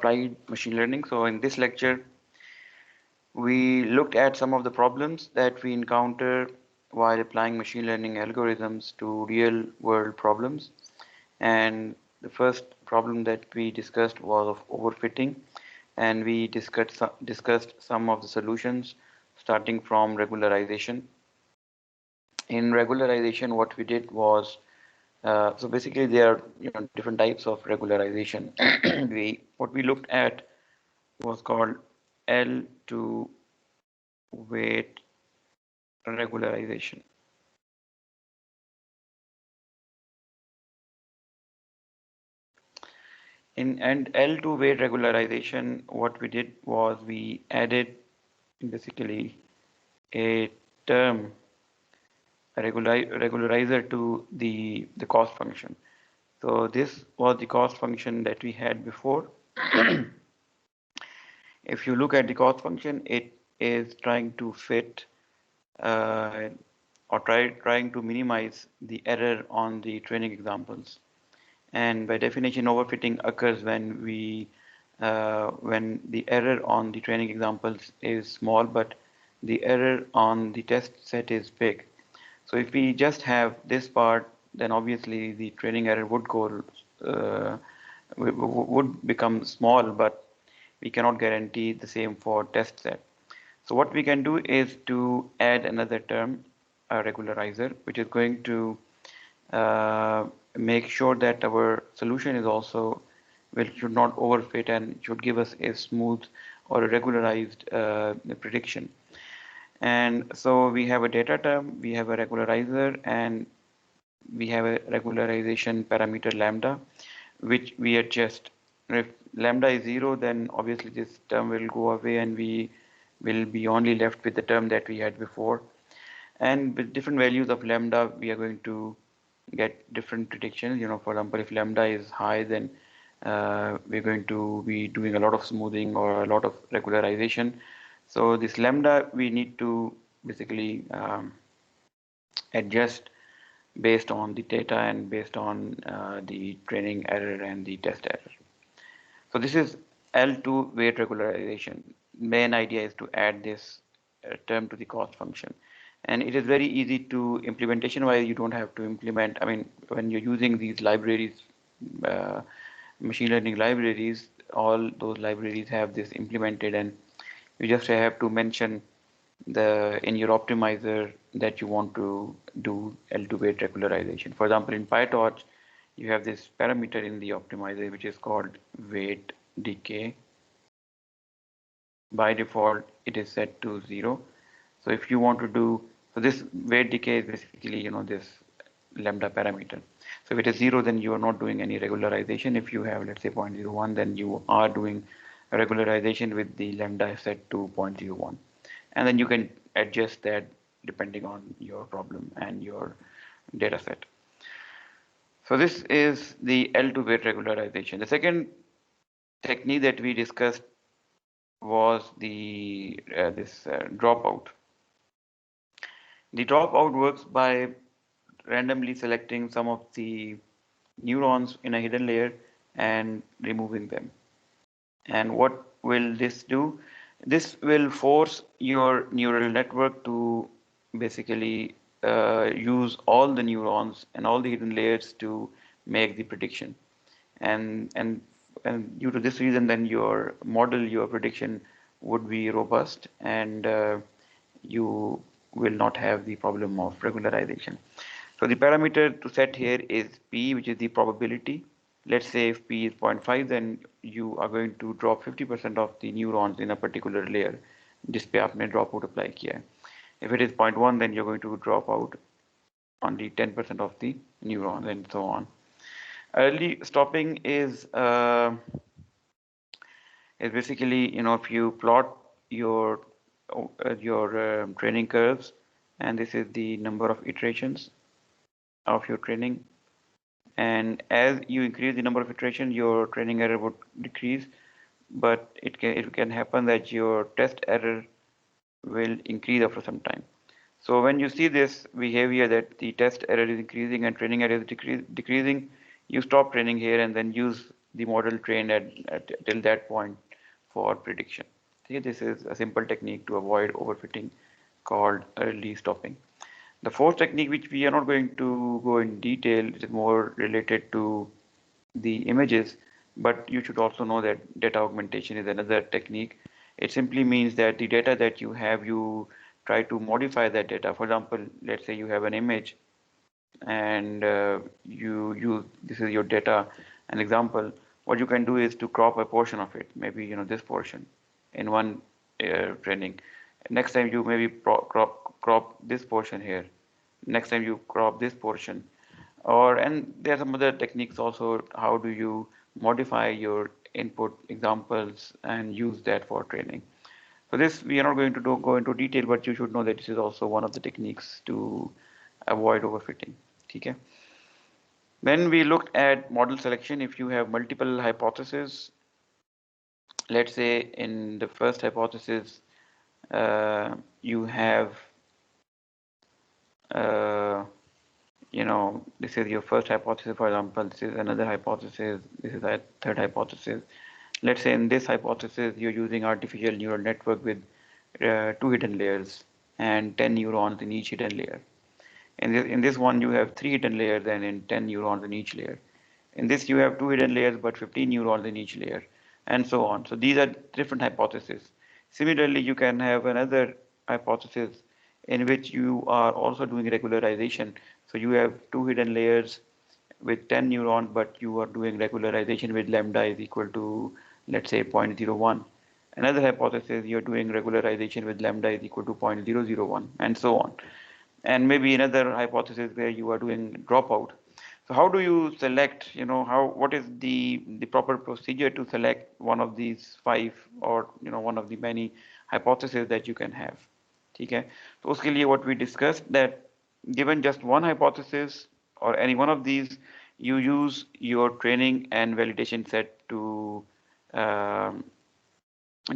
applied machine learning. So in this lecture, we looked at some of the problems that we encounter while applying machine learning algorithms to real world problems. And the first problem that we discussed was of overfitting, and we discussed some of the solutions starting from regularization. In regularization, what we did was so basically there are different types of regularization. What we looked at was called L2 weight regularization. In and L2 weight regularization, what we did was we added basically a term, a regularizer to the cost function. So this was the cost function that we had before. If you look at the cost function, it is trying to fit uh, or trying to minimize the error on the training examples. And by definition, overfitting occurs when the error on the training examples is small, but the error on the test set is big. So if we just have this part, then obviously the training error uh, would become small, but we cannot guarantee the same for test set. So what we can do is to add another term, a regularizer, which is going to uh, make sure that our solution is also should not overfit and should give us a smooth or a regularized prediction. And so we have a data term, we have a regularizer, and we have a regularization parameter lambda, which we adjust. If lambda is 0, then obviously this term will go away and we will be only left with the term that we had before. And with different values of lambda, we are going to get different predictions. For example, if lambda is high, then we're going to be doing a lot of smoothing or a lot of regularization. So this lambda, we need to basically adjust based on the data and based on the training error and the test error. So this is L2 weight regularization. Main idea is to add this term to the cost function. And it is very easy to implementation wise. You don't have to implement, I mean, when you're using these libraries, uh, machine learning libraries, all those libraries have this implemented, and you just have to mention in your optimizer that you want to do L2 weight regularization. For example, in PyTorch, you have this parameter in the optimizer which is called weight decay. By default, it is set to 0. So if you want to do, so this weight decay is basically, this lambda parameter. So if it is 0, then you are not doing any regularization. If you have, let's say, 0.01, then you are doing regularization with the lambda set to 0.01. And then you can adjust that depending on your problem and your data set. So this is the L2 weight regularization. The second technique that we discussed was the this dropout. The dropout works by randomly selecting some of the neurons in a hidden layer and removing them. And what will this do? This will force your neural network to basically use all the neurons and all the hidden layers to make the prediction. And due to this reason, then your model, your prediction would be robust, and you will not have the problem of regularization. So the parameter to set here is p, which is the probability. Let's say if p is 0.5, then you are going to drop 50% of the neurons in a particular layer. जिस पे आपने drop out apply किया है. If it is 0.1, then you're going to drop out only 10% of the neurons and so on. Early stopping is basically, if you plot your training curves, and this is the number of iterations of your training, and as you increase the number of iterations, your training error would decrease, but it can happen that your test error will increase after some time. So when you see this behavior that the test error is increasing and training error is decreasing, you stop training here and then use the model trained at till that point for prediction. Okay, this is a simple technique to avoid overfitting called early stopping. The fourth technique, which we are not going to go in detail, is more related to the images, but you should also know that data augmentation is another technique. It simply means that the data that you have, you try to modify that data. For example, let's say you have an image and you use this is your data. An example, what you can do is to crop a portion of it, maybe this portion in one training. Next time you maybe crop this portion here. Next time you crop this portion, and there are some other techniques also. How do you modify your input examples and use that for training? So this we are not going to go into detail, but you should know that this is also one of the techniques to avoid overfitting. Okay. When we looked at model selection, if you have multiple hypotheses, let's say in the first hypothesis, you have, uh, this is your first hypothesis, for example, this is another hypothesis, this is a third hypothesis. Let's say in this hypothesis, you're using artificial neural network with two hidden layers and 10 neurons in each hidden layer. In this one, you have 3 hidden layers and in 10 neurons in each layer. In this, you have 2 hidden layers but 15 neurons in each layer, and so on. So these are different hypotheses. Similarly, you can have another hypothesis in which you are also doing regularization. So you have 2 hidden layers with 10 neurons, but you are doing regularization with lambda is equal to, let's say, 0.01. Another hypothesis, you're doing regularization with lambda is equal to 0.001, and so on. And maybe another hypothesis where you are doing dropout. So how do you select, what is the proper procedure to select one of these 5 or one of the many hypotheses that you can have? Okay. So उसके लिए what we discussed, that given just one hypothesis or any one of these, you use your training and validation set um,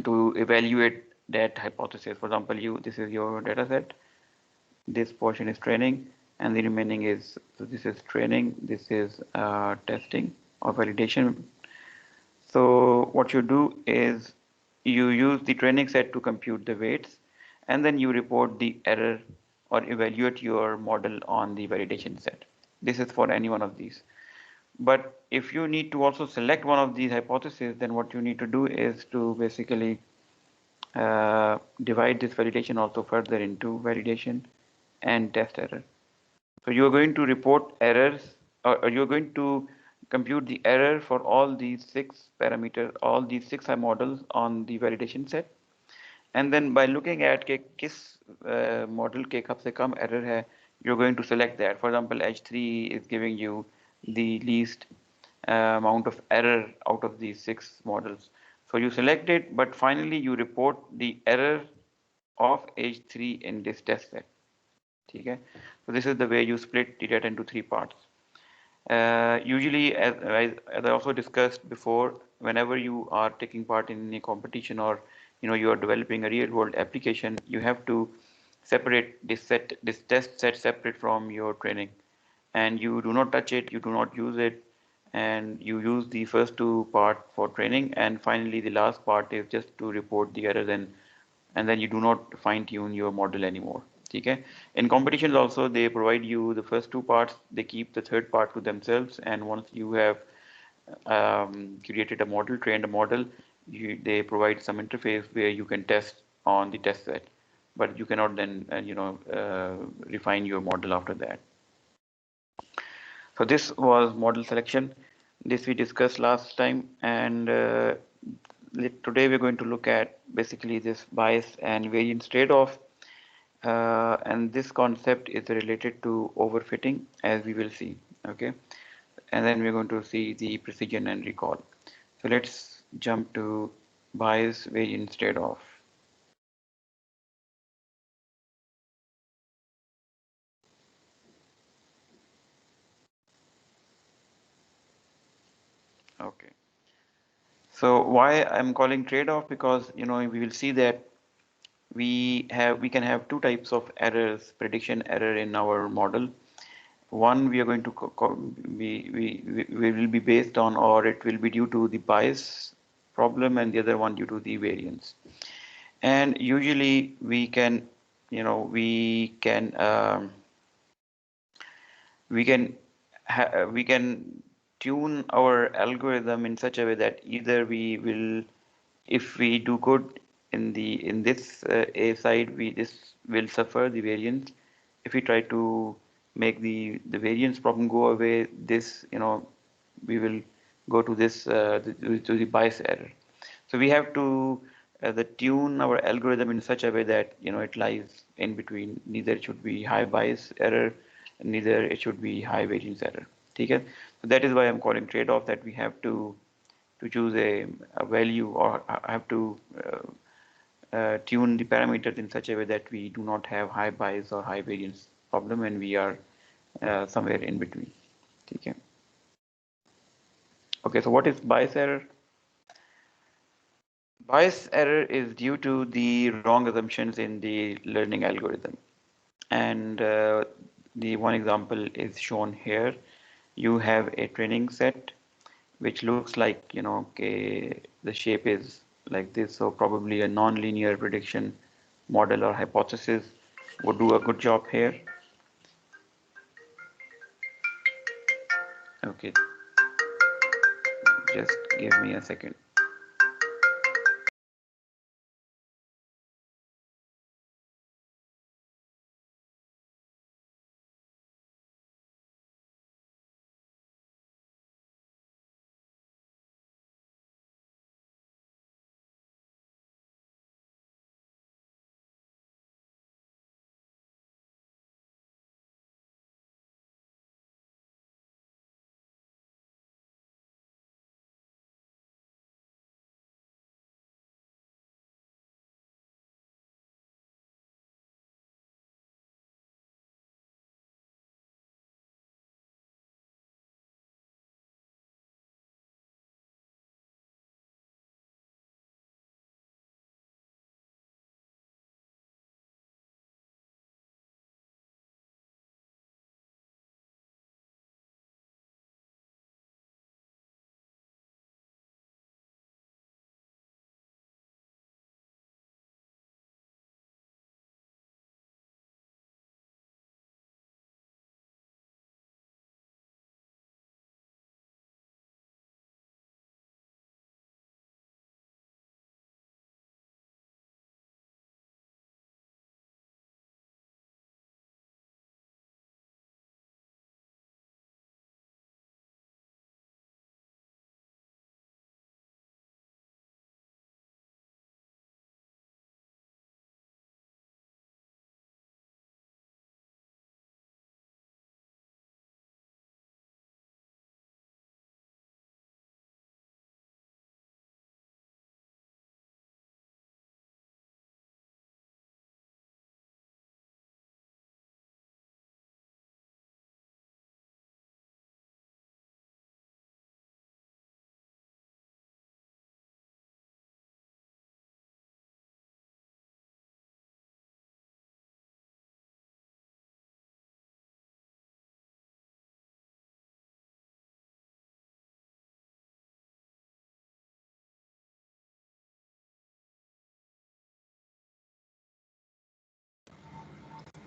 to evaluate that hypothesis. For example, this is your data set, this portion is training, and the remaining is, so this is training, this is testing or validation. So what you do is you use the training set to compute the weights, and then you report the error or evaluate your model on the validation set. This is for any one of these. But if you need to also select one of these hypotheses, then what you need to do is to basically divide this validation also further into validation and test error. So you are going to report errors, or you're going to compute the error for all these 6 parameters, all these 6 models on the validation set. And then by looking at कि किस model के कम से कम error है, you're going to select that. For example, H3 is giving you the least amount of error out of these 6 models. So you select it, but finally you report the error of H3 in this test set. Okay? So this is the way you split the data into 3 parts. Usually, as I also discussed before, whenever you are taking part in a competition or you are developing a real world application, you have to separate this test set separate from your training, and you do not touch it, you do not use it, and you use the first 2 part for training, and finally the last part is just to report the errors, and then you do not fine tune your model anymore. Okay. In competitions also, they provide you the first 2 parts, they keep the third part to themselves, and once you have created a model, trained a model, they provide some interface where you can test on the test set, but you cannot then refine your model after that. So this was model selection. This we discussed last time, and today we're going to look at basically this bias and variance trade-off. And this concept is related to overfitting, as we will see. Okay, and then we're going to see the precision and recall. So let's jump to bias variance trade-off. Okay. So why I'm calling trade-off, because we will see that we can have 2 types of errors, prediction error in our model, one we are going to we will be based on, or it will be due to the bias problem, and the other one due to the variance. And usually we can, we can tune our algorithm in such a way that either we will, if we do good in this A side, we this will suffer the variance. If we try to make the variance problem go away, this, we will go to this to the bias error. So we have to the tune our algorithm in such a way that it lies in between. Neither it should be high bias error, neither it should be high variance error. Okay? So that is why I'm calling trade-off, that we have to choose a value, or have to tune the parameters in such a way that we do not have high bias or high variance problem, and we are somewhere in between. Okay. Okay, so what is bias error? Bias error is due to the wrong assumptions in the learning algorithm. And the one example is shown here. You have a training set which looks like, okay, the shape is like this, so probably a non-linear prediction model or hypothesis would do a good job here. Okay, just give me a second.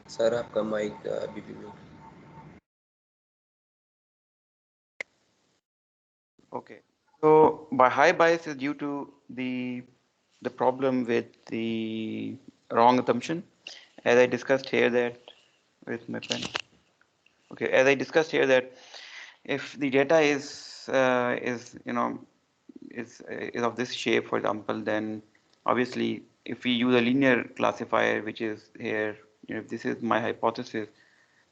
Sir आपका mic अभी भी mute. Okay. So by high bias is due to the problem with the wrong assumption, as I discussed here that with my pen. Okay, as I discussed here that if the data is is of this shape, for example, then obviously if we use a linear classifier, which is here, if this is my hypothesis,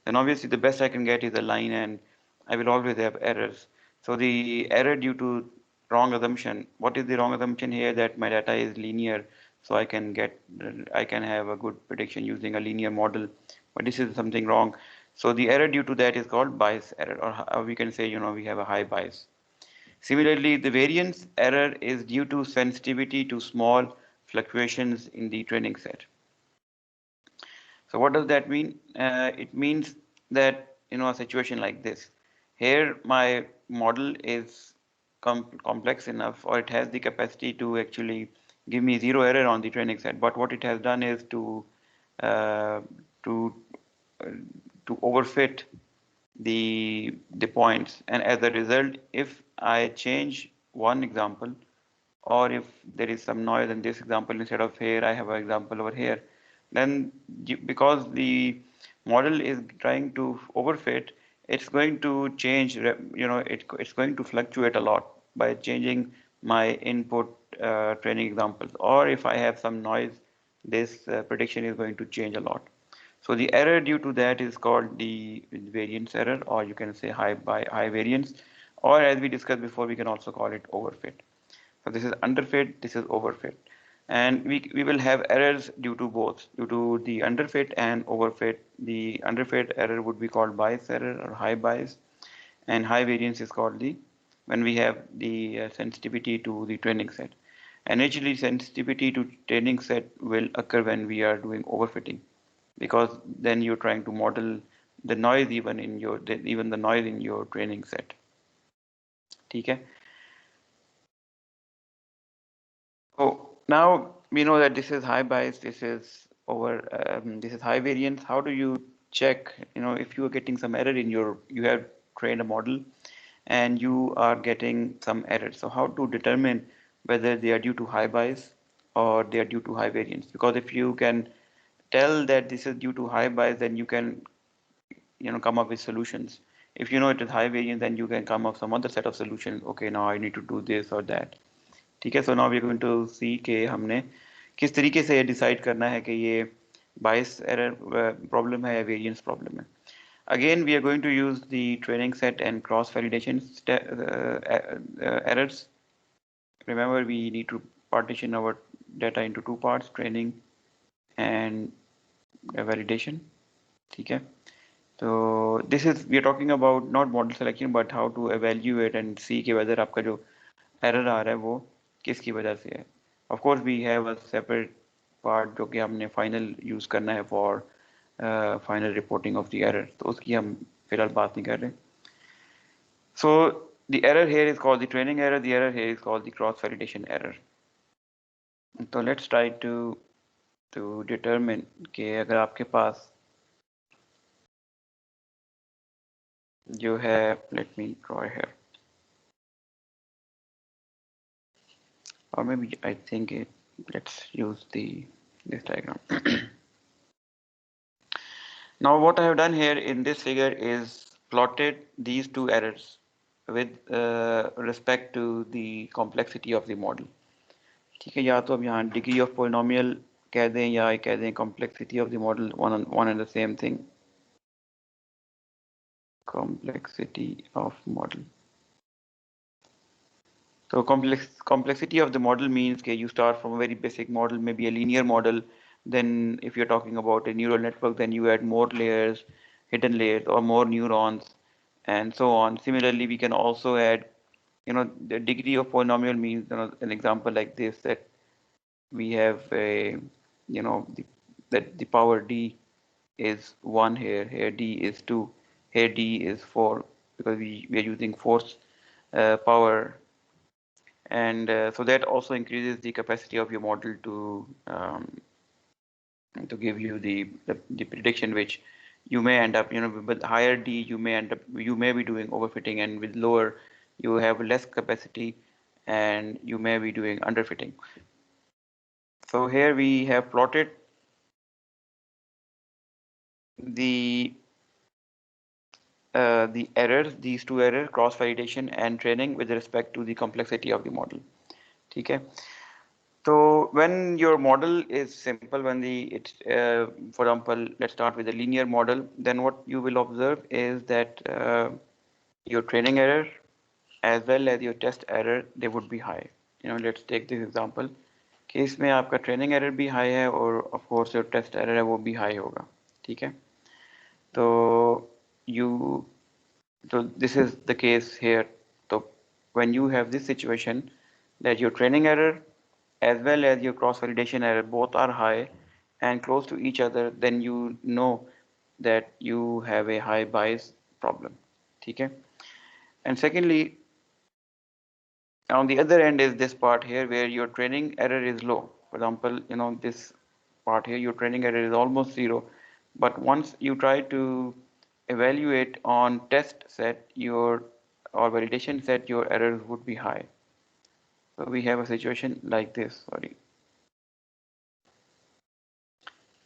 then obviously the best I can get is a line, and I will always have errors. So the error due to wrong assumption. What is the wrong assumption here? That my data is linear, so I can have a good prediction using a linear model. But this is something wrong. So the error due to that is called bias error, or we can say, we have a high bias. Similarly, the variance error is due to sensitivity to small fluctuations in the training set. So what does that mean? It means that a situation like this. Here my model is complex enough, or it has the capacity to actually give me zero error on the training set. But what it has done is uh, to uh, to overfit the points, and as a result, if I change one example, or if there is some noise in this example, instead of here I have an example over here, then because the model is trying to overfit, it's going to change, it's going to fluctuate a lot by changing my input training examples. Or if I have some noise, this prediction is going to change a lot. So the error due to that is called the variance error, or you can say high variance, or as we discussed before, we can also call it overfit. So this is underfit, this is overfit. And we will have errors due to both, due to the underfit and overfit. The underfit error would be called bias error or high bias, and high variance is called the when we have the sensitivity to the training set. And actually sensitivity to training set will occur when we are doing overfitting, because then you're trying to model the noise even the noise in your training set. Okay. So now we know that this is high bias, this is high variance. How do you check, if you are getting some error you have trained a model and you are getting some error. So how to determine whether they are due to high bias or they are due to high variance? Because if you can tell that this is due to high bias, then you can, come up with solutions. If you know it is high variance, then you can come up some other set of solutions. Okay, now I need to do this or that. ठीक है. So now we going to see कि हमने किस तरीके से ये decide करना है कि ये बायस एरर प्रॉब्लम है या वेरिएंस प्रॉब्लम है. Again, we are going to use the training set and cross validation errors. Remember, we need to partition our data into two parts: training and validation. ठीक है. So this is, we are talking about not model selection but how to evaluate and see कि whether आपका जो error आ रहा है वो किसकी वजह से है. Of course we have a separate part जो कि हमने final use करना है for final reporting of the error, तो उसकी हम फिलहाल बात नहीं कर रहे. So the error here is called the training error, the error here is called the cross validation error. तो let's try to determine कि अगर आपके पास जो है, let me draw here, or maybe I think let's use this diagram. Now what I have done here in this figure is plotted these two errors with respect to the complexity of the model. ठीक है, या तो अब यहाँ degree of polynomial कह दें या कह दें complexity of the model, one and the same thing. Complexity of model. So complexity of the model means that you start from a very basic model, maybe a linear model. Then if you're talking about a neural network, then you add more layers, hidden layers, or more neurons, and so on. Similarly, we can also add, the degree of polynomial means, an example like this, that we have a, that the power d is 1 here d is 2, here d is 4, because we are using force power, and so that also increases the capacity of your model to give you the prediction, which you may end up, with higher d you may be doing overfitting, and with lower you have less capacity and you may be doing underfitting. So here we have plotted the errors, these two errors, cross validation and training, with respect to the complexity of the model. Okay. So when your model is simple, for example, let's start with a linear model, then what you will observe is that your training error as well as your test error, they would be high. Let's take this example. कि इसमें आपका training error भी high है और of course जो test error है वो भी हाई होगा. ठीक है. तो you so this is the case here. So when you have this situation that your training error as well as your cross validation error both are high and close to each other, then you know that you have a high bias problem. ठीक है? And secondly, on the other end is this part here where your training error is low. For example, this part here, your training error is almost zero, but once you try to evaluate on test set your or validation set, your errors would be high. So we have a situation like this, sorry,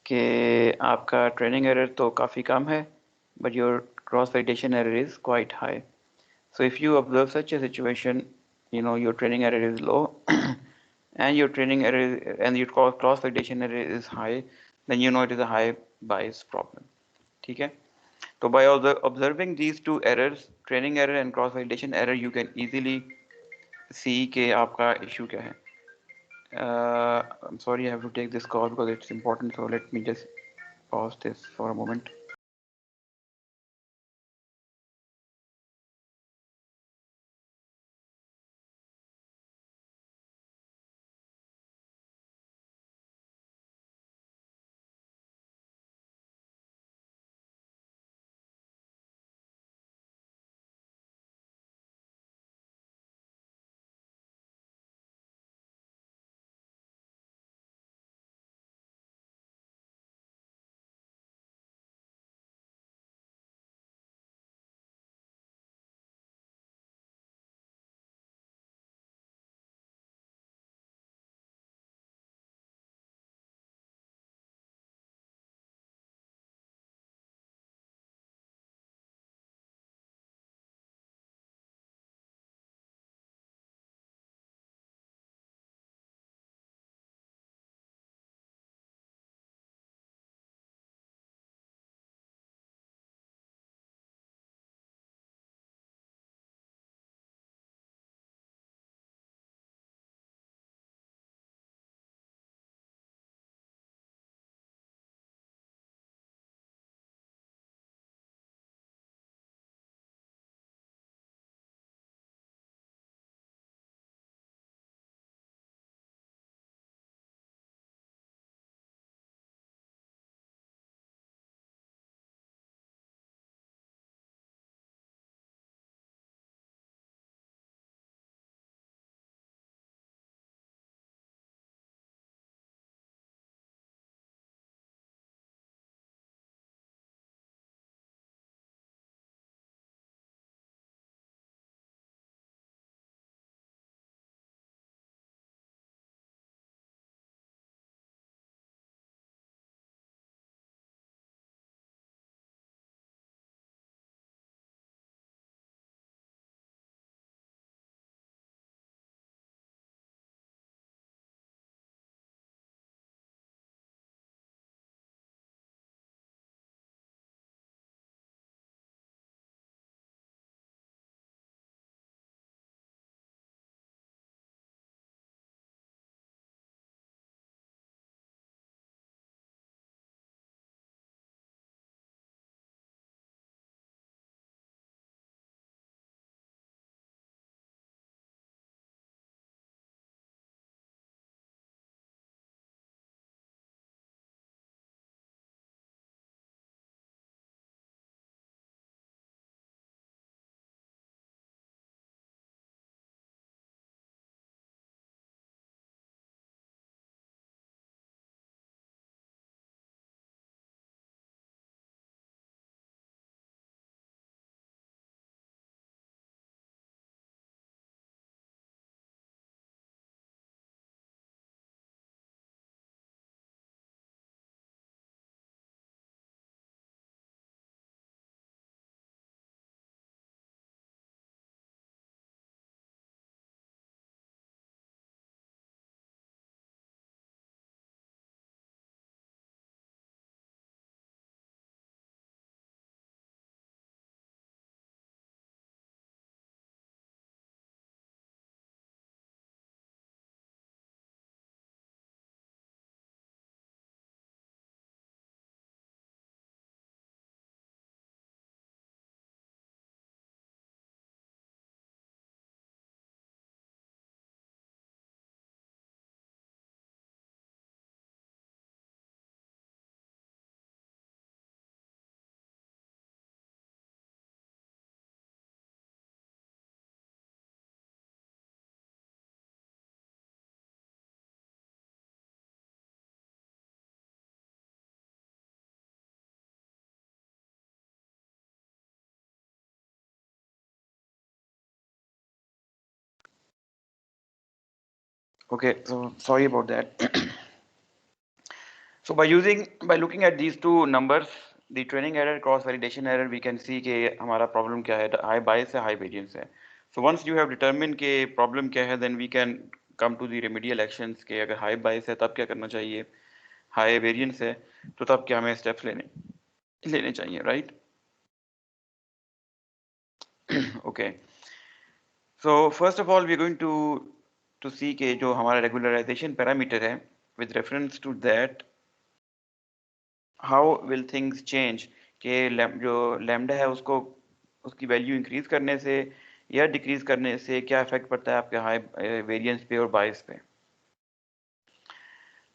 कि आपका training error तो काफ़ी कम है, but your cross validation error is quite high. So if you observe such a situation, your training error is low and your training error and your cross validation error is high, then you know it is a high bias problem. ठीक है? So by observing these two errors, training error and cross validation error, you can easily see कि आपका issue क्या है. I'm sorry, I have to take this call because it's important. So let me just pause this for a moment. Okay, so sorry about that. So by looking at these two numbers, the training error, cross validation error, we can see कि हमारा problem क्या है, high bias है, high variance है. So once you have determined कि problem क्या है, then we can come to the remedial actions कि अगर high bias है तब क्या करना चाहिए, high variance है तो तब क्या हमें steps लेने चाहिए, right? Okay. So first of all, we're going to see कि जो हमारा regularization parameter है, with reference to that, how will things change कि जो lambda है उसको उसकी वैल्यू इंक्रीज करने से या डिक्रीज करने से क्या इफेक्ट पड़ता है आपके हाई वेरिएंस पे और बायस पे.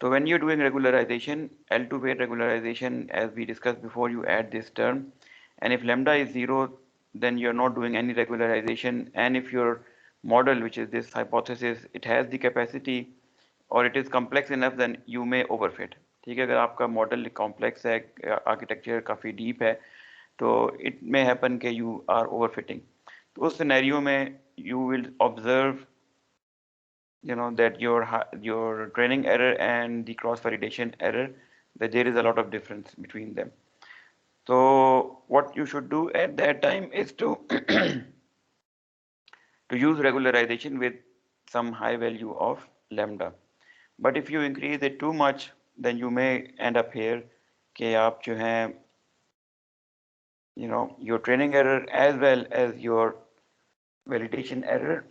So when you're doing regularization, L2 weight regularization, as we discussed before, you add this term, and if lambda is 0, then you're not doing any regularization, and if your model, which is this hypothesis, it has the capacity or it is complex enough, then you may overfit. ठीक है, अगर आपका model complex है, architecture काफ़ी deep है, तो it may happen कि you are overfitting. तो उस सिनेरियो में you will observe that your training error and the cross validation error, that there is a lot of difference between them. So what you should do at that time is to to use regularization with some high value of lambda. But if you increase it too much, then you may end up here कि आप जो हैं your training error as well as your validation error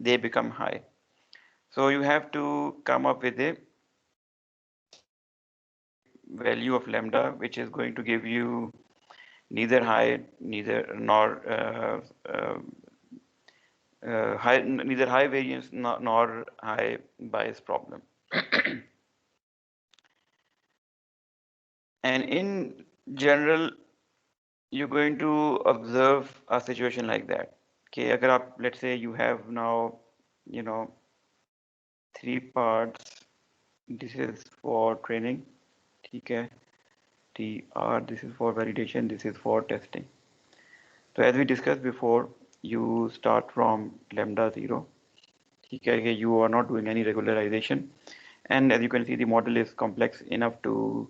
they become high. So you have to come up with a value of lambda which is going to give you neither high neither high variance nor high bias problem. And in general you're going to observe a situation like that. Okay, agar aap, let's say you have now you know 3 parts. This is for training, okay, TR, this is for validation, this is for testing. So as we discussed before, you start from lambda 0. Okay, you are not doing any regularization, and as you can see, the model is complex enough to,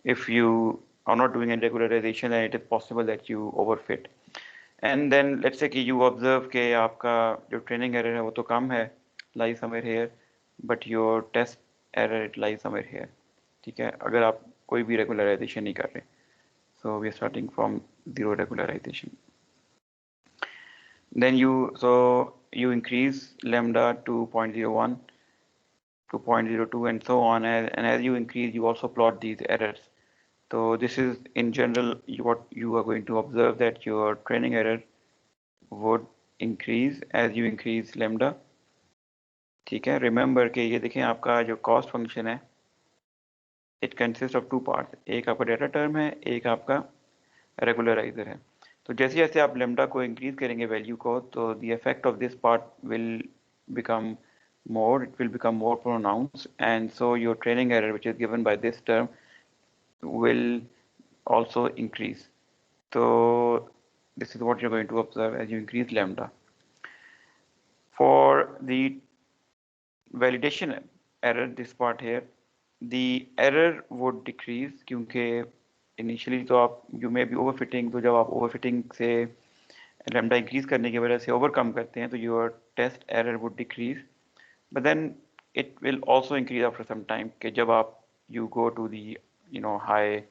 if you are not doing any regularization, then it is possible that you overfit. And then let's say कि you observe कि आपका जो training error है वो तो कम है, lies somewhere here, but your test error it lies somewhere here. ठीक है, अगर आप कोई भी regularization नहीं कर रहे. So we are starting from zero regularization. Then you increase lambda to 0.01 to 0.02 and so on, and as you increase you also plot these errors. So this is in general what you are going to observe, that your training error would increase as you increase lambda. ठीक है, remember कि ये देखें आपका जो cost function है it consists of two parts, एक आपका data term है, एक आपका regularizer है. तो जैसे जैसे आप लेमडा को इंक्रीज करेंगे वैल्यू को, तो the effect of this part will become more, it will become more pronounced, and so your training error which is given by this term will also increase. So this is what you're going to observe as you increase lambda. For the validation error, this part here, the error would decrease क्योंकि initially तो आप you may B overfitting, तो जब आप overfitting से lambda increase करने की वजह से ओवरकम करते हैं तो your test error would decrease, but then it will also increase after some time कि जब आप you go to the high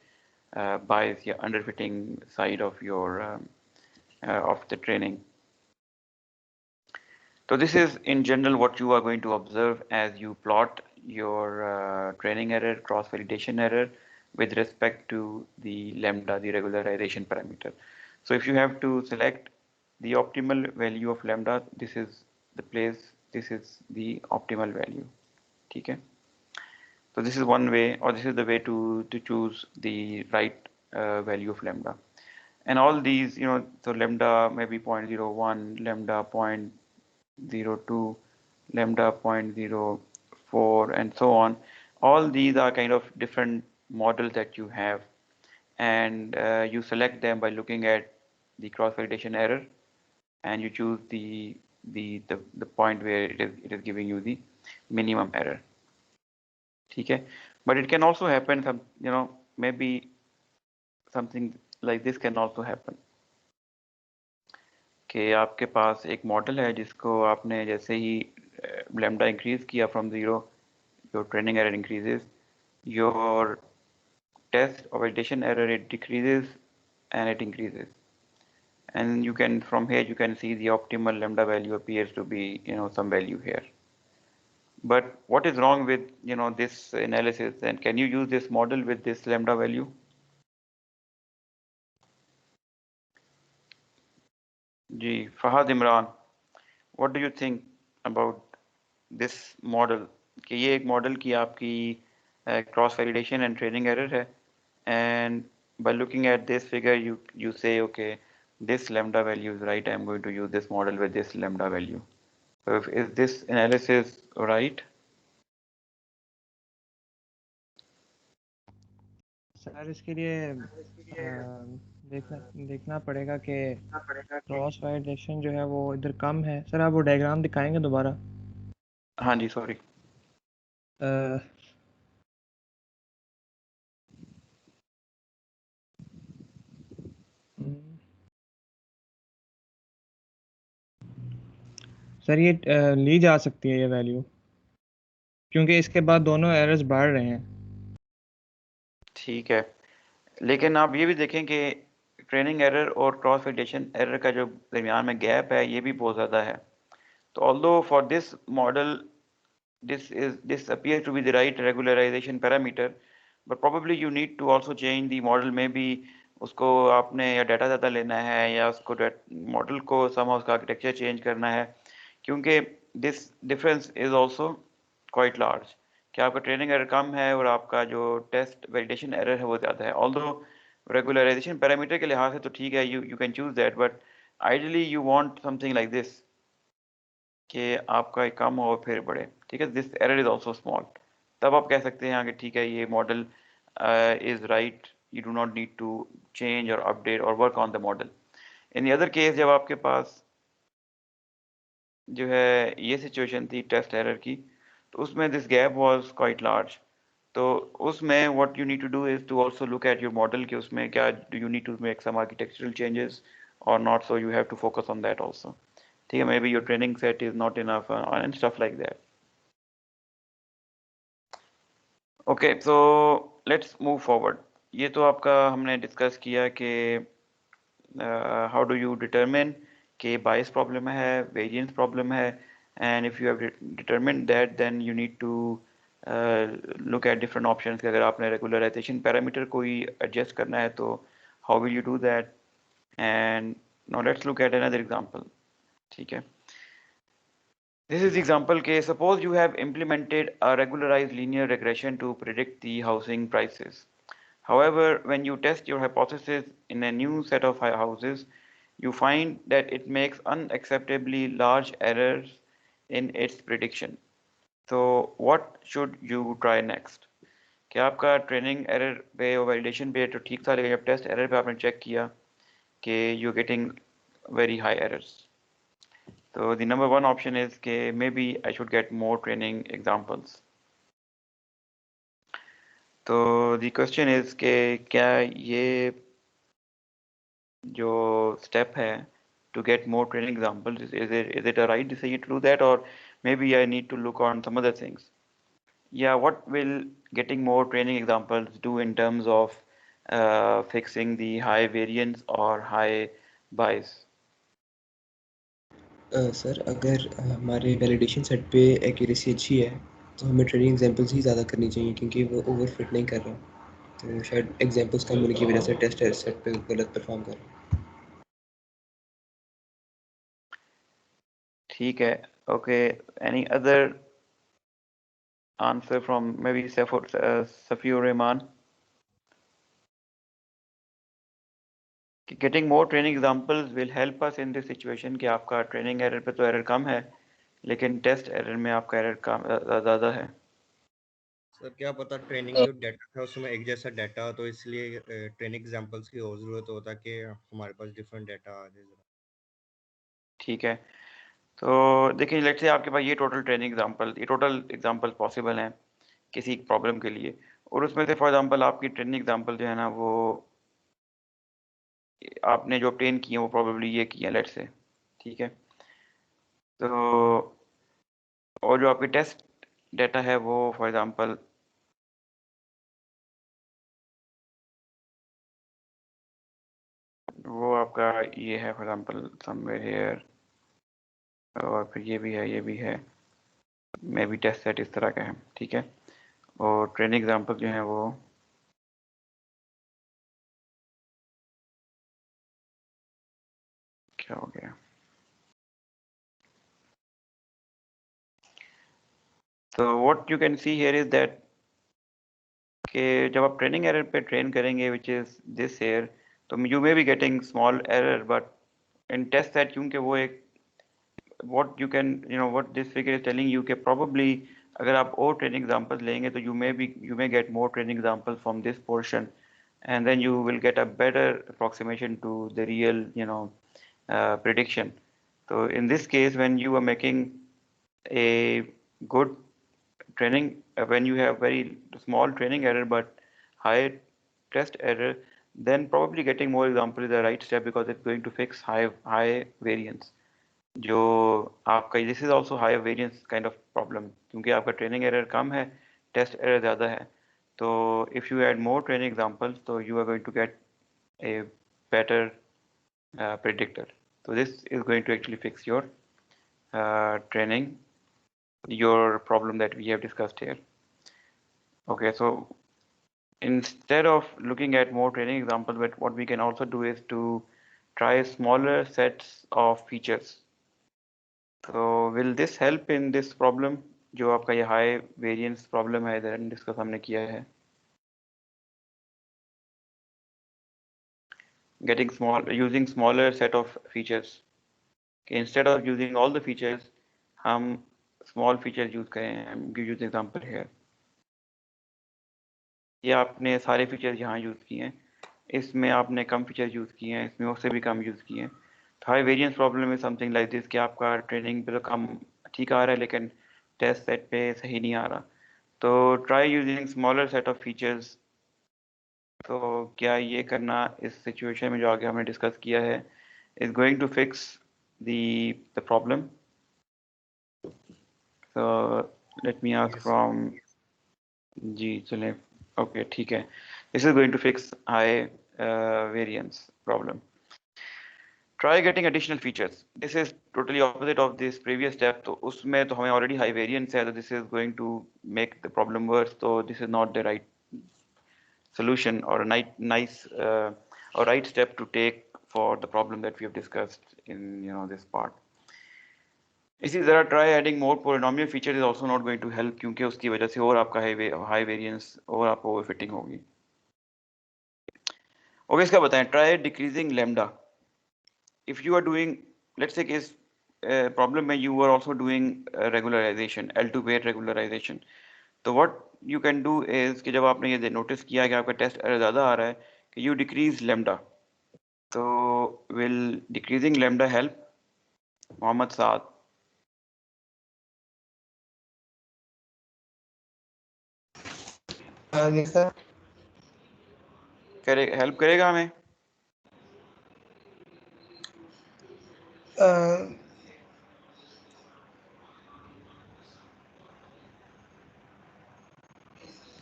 bias या underfitting side of your of the training. So this is in general what you are going to observe as you plot your training error, cross validation error with respect to the lambda, the regularization parameter. So if you have to select the optimal value of lambda, this is the place, this is the optimal value. Okay. So this is one way, or this is the way to choose the right value of lambda. And all these, so lambda maybe 0.01, lambda 0.02, lambda 0.04, and so on. All these are kind of different models that you have, and you select them by looking at the cross validation error, and you choose the point where it is giving you the minimum error. ठीक है, but it can also happen some, maybe something like this can also happen कि आपके पास एक model है जिसको आपने जैसे ही lambda increase किया from 0, your training error increases, your test or validation error it decreases and it increases, and you can, from here you can see the optimal lambda value appears to be some value here. But what is wrong with this analysis, and can you use this model with this lambda value? Ji Fahad Imran, what do you think about this model कि ये एक model की आपकी cross validation and training error है, and by looking at this figure you say okay, this lambda value is right, I'm going to use this model with this lambda value. So is this analysis right? Sir इसके लिए देखना देखना पड़ेगा कि cross validation जो है वो इधर कम है। सर आप वो डायग्राम दिखाएंगे दोबारा? हाँ जी सॉरी। सर ये ली जा सकती है ये वैल्यू, क्योंकि इसके बाद दोनों एरर्स बढ़ रहे हैं। ठीक है, लेकिन आप ये भी देखें कि ट्रेनिंग एरर और क्रॉस वैलिडेशन एरर का जो दरमियान में गैप है ये भी बहुत ज़्यादा है। तो although for this model this appears to be the right regularization parameter, but probably you need to also change the model. Maybe उसको आपने या डाटा ज़्यादा लेना है या उसको मॉडल को somehow उसका आर्किटेक्चर चेंज करना है, क्योंकि this difference is also quite large कि आपका ट्रेनिंग एरर कम है और आपका जो टेस्ट वैलिडेशन एरर है वो ज़्यादा है। ऑल्दो रेगुलराइजेशन पैरामीटर के लिहाज से तो ठीक है, you can choose that, but ideally you want something like this कि आपका एक कम हो फिर बढ़े। ठीक है, this error is also small, तब आप कह सकते हैं कि ठीक है ये model is right, you do not need to change और अपडेट और work on the model. In the other case जब आपके पास जो है ये सिचुएशन थी टेस्ट एरर की, तो उसमें this gap was quite large. तो उसमें what you need to do is to also look at your model कि उसमें क्या do you need to make some architectural changes or not, so you have to focus on that also. ठीक है, maybe your training set is not enough and stuff like that. Okay, so let's move forward. ये तो आपका हमने discuss किया कि how do you determine कि bias problem है, वेरिएंस प्रॉब्लम है, and if you have determine that then you need to look at different options कि अगर आपने रेगुलराइजेशन पैरामीटर कोई एडजस्ट करना है तो how will you do that. And now let's look at another example. ठीक है, this is the example case. Suppose you have implemented a regularized linear regression to predict the housing prices. However, when you test your hypothesis in a new set of houses, you find that it makes unacceptably large errors in its prediction. So what should you try next? क्या आपका training error पे और validation पे तो ठीक था, लेकिन जब टेस्ट एरर पे आपने चेक किया कि you getting very high errors. So the number one option is कि maybe I should get more training examples. तो the question is कि क्या ये जो step है to get more training examples, is it a right decision to do that, or maybe I need to look on some other things? Yeah, what will getting more training examples do in terms of fixing the high variance or high bias? Sir अगर हमारे validation set पे accuracy अच्छी है तो हमें training examples ही ज़्यादा करनी चाहिए, क्योंकि वो ओवर फिट नहीं कर रहा, तो शायद एग्जांपल्स कम होने की वजह से टेस्ट सेट पे गलत परफॉर्म कर रहा। ठीक है, okay, any other answer from maybe Safiur Rahman? Getting more training examples will help us in this situation कि आपका ट्रेनिंग एरर पे तो एरर कम है लेकिन टेस्ट एरर में आपका एरर कम ज़्यादा है। सर क्या पता ट्रेनिंग जो डाटा था उसमें एक जैसा डाटा, तो इसलिए ट्रेनिंग एग्जांपल्स की और ज़रूरत होता कि हमारे पास डिफरेंट डाटा आ जाए। ठीक है, तो देखिए, लेट्स से आपके पास ये टोटल एग्जांपल पॉसिबल हैं किसी प्रॉब्लम के लिए, और उसमें से फॉर एग्जांपल आपकी ट्रेनिंग एग्जांपल जो है ना, वो आपने जो ऑब्टेन किए हैं वो प्रोबेबली ये किए हैं, लेट्स से, ठीक है। तो और जो आपकी टेस्ट डेटा है वो फॉर एग्जांपल वो आपका ये है फॉर एग्जांपल समवेयर हियर, और फिर ये भी है, मे बी टेस्ट सेट इस तरह का है, ठीक है। और ट्रेनिंग एग्जांपल जो है वो क्या हो गया, तो what you can see here is that कि जब आप ट्रेनिंग एरर पे ट्रेन करेंगे विच इज दिस एयर, तो you may be getting small error, but in test set क्योंकि वो एक what you can what this figure is telling you कि probably अगर आप और training examples लेंगे तो you may get more training examples from this portion, and then you will get a better approximation to the real prediction. So in this case, when you are making a good training, when you have very small training error but high test error, then probably getting more example is the right step because it's going to fix high variance. जो आपका this is also high variance kind of problem, क्योंकि आपका training error कम है, test error ज़्यादा है। तो if you add more training examples तो you are going to get a better predictor. So this is going to actually fix your training, your problem that we have discussed here. Okay, so instead of looking at more training examples, but what we can also do is to try smaller sets of features. So will this help in this problem जो आपका ये high variance problem है इधर discuss हमने किया है, getting using smaller set of features, कि instead of using all the features हम small features use करें। I'm give you the example here, ये आपने सारे फीचर्स यहाँ यूज़ किए हैं, इसमें आपने कम फीचर्स यूज़ किए हैं, इसमें उससे भी कम यूज़ किए हैं। तो high variance problem is something like this कि आपका ट्रेनिंग पे तो कम ठीक आ रहा है लेकिन टेस्ट सेट पे सही नहीं आ रहा। तो try using smaller set of features. तो क्या ये करना इस सिचुएशन में जो आगे हमने डिस्कस किया है is going to fix the problem. So let me ask from जी चलें, ओके ठीक है, this is going to fix high variance problem. Try getting additional features. This is totally opposite of this previous step. तो उसमें तो हमें already high variance है, तो this is going to make the problem worse. So this is not the right solution or a nice or right step to take for the problem that we have discussed in this part. इसी तरह try adding more polynomial features is also not going to help, क्योंकि उसकी वजह से और आपका high variance और आपको overfitting होगी। ओके, इसका बताएं, try decreasing lambda. If you are doing, let's say case problem में you are also doing regularization, L2 weight regularization, तो what you can do is कि जब आपने ये नोटिस किया कि आपका टेस्ट एरर ज़्यादा आ रहा है कि you decrease lambda, तो will decreasing lambda help? Mohammad Saad ji sir. Help करेगा हमें?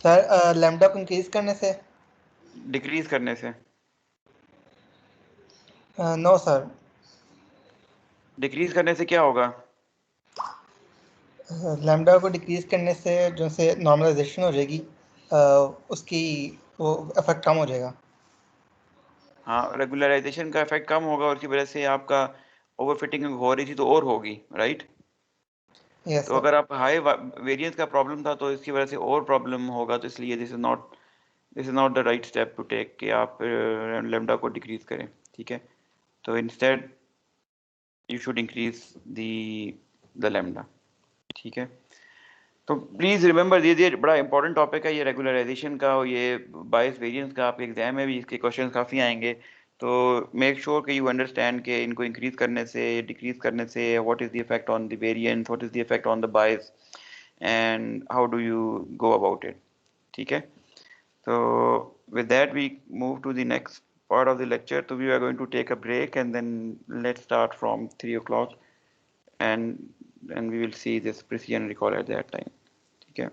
सर लैम्डा को इंक्रीज करने से? डिक्रीज करने से? No sir. डिक्रीज करने से क्या होगा? लैम्डा को डिक्रीज करने से जो से नॉर्मलाइजेशन हो जाएगी, उसकी वो इफेक्ट कम हो जाएगा। हाँ, रेगुलराइजेशन का इफेक्ट कम होगा और उसकी वजह से आपका ओवरफिटिंग हो रही थी तो और होगी, राइट? यस तो सर। अगर आप हाई वेरिएंस का प्रॉब्लम था तो इसकी वजह से और प्रॉब्लम होगा, तो इसलिए this is not the right step to take कि आप लैम्डा को डिक्रीज करें, ठीक है। तो instead you should increase the lambda, ठीक है। तो प्लीज रिमेंबर, ये बड़ा इंपॉर्टेंट टॉपिक है ये रेगुलराइजेशन का और ये बायस वेरिएंस का। आपके एग्जाम में भी इसके क्वेश्चन काफ़ी आएंगे तो मेक श्योर कि यू अंडरस्टैंड कि इनको इंक्रीज करने से डिक्रीज करने से what is the effect on the variance, what is the effect on the bias, and how do you go about it. ठीक है. So with that we move to the next part of the lecture. So we are going to take a break and then let's start from 3 o'clock, and we will see this precision recall at that time. Okay.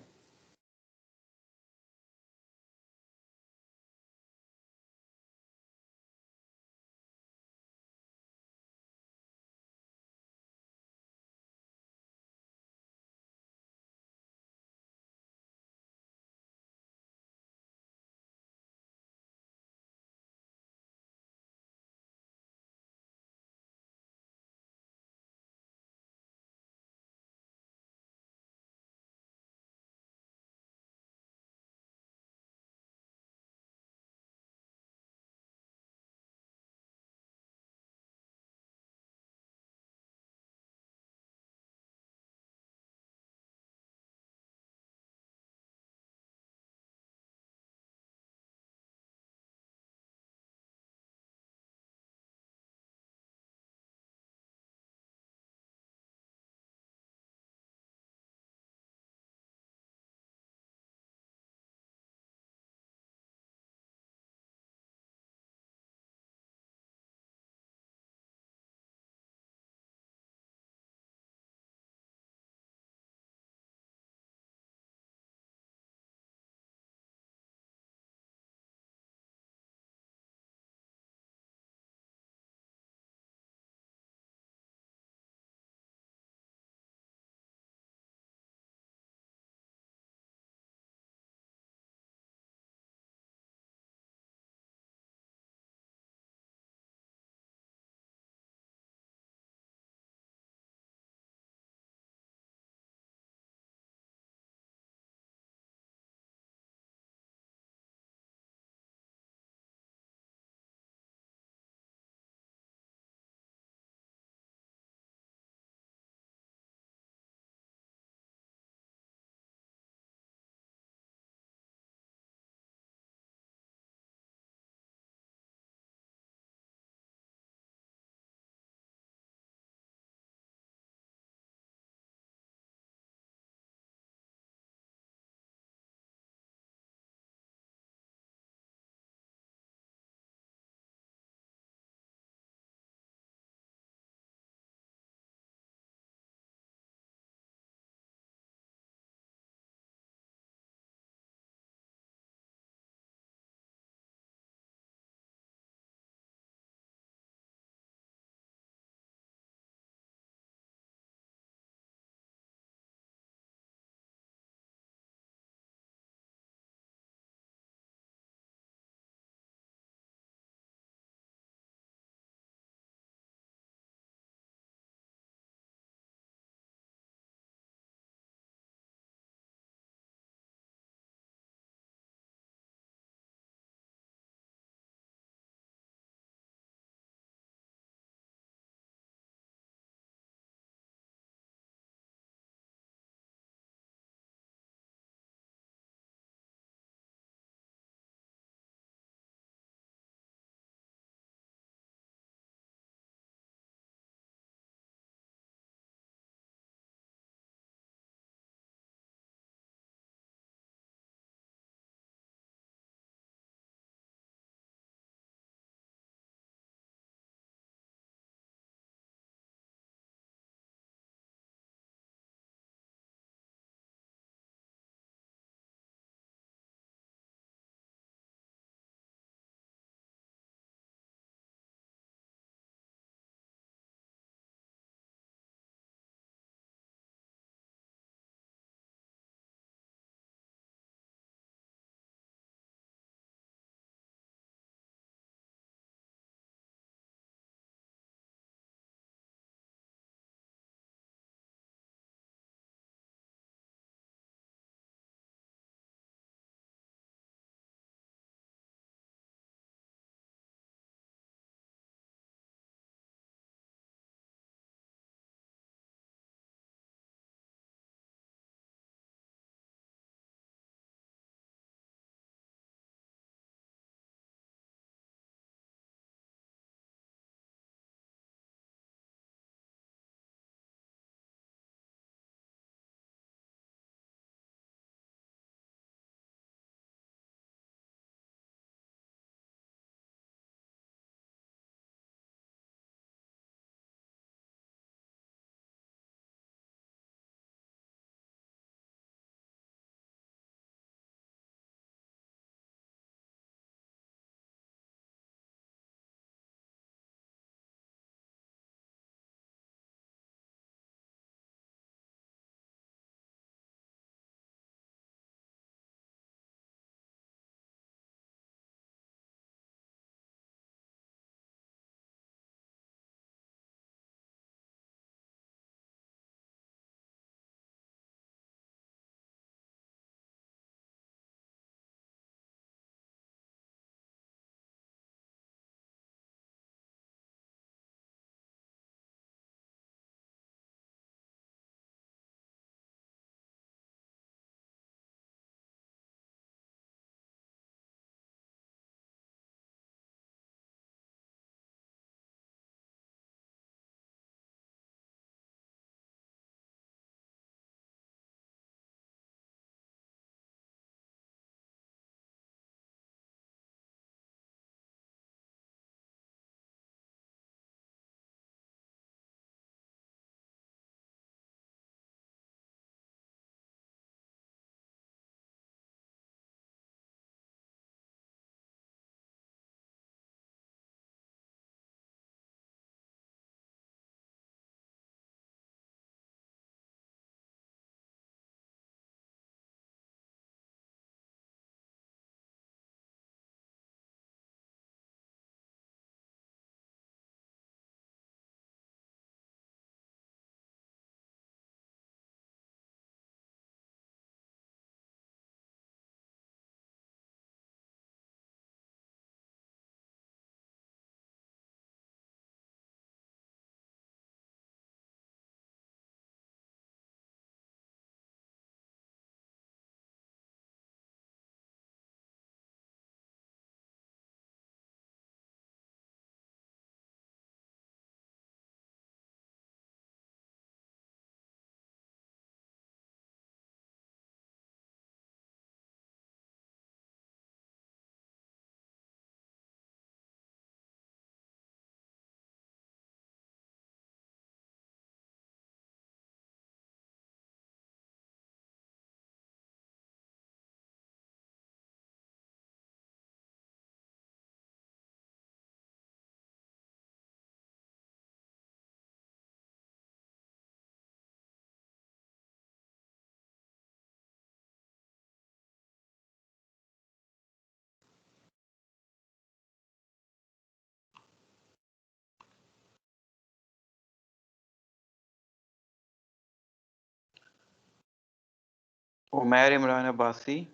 Umair Imran Abbasi,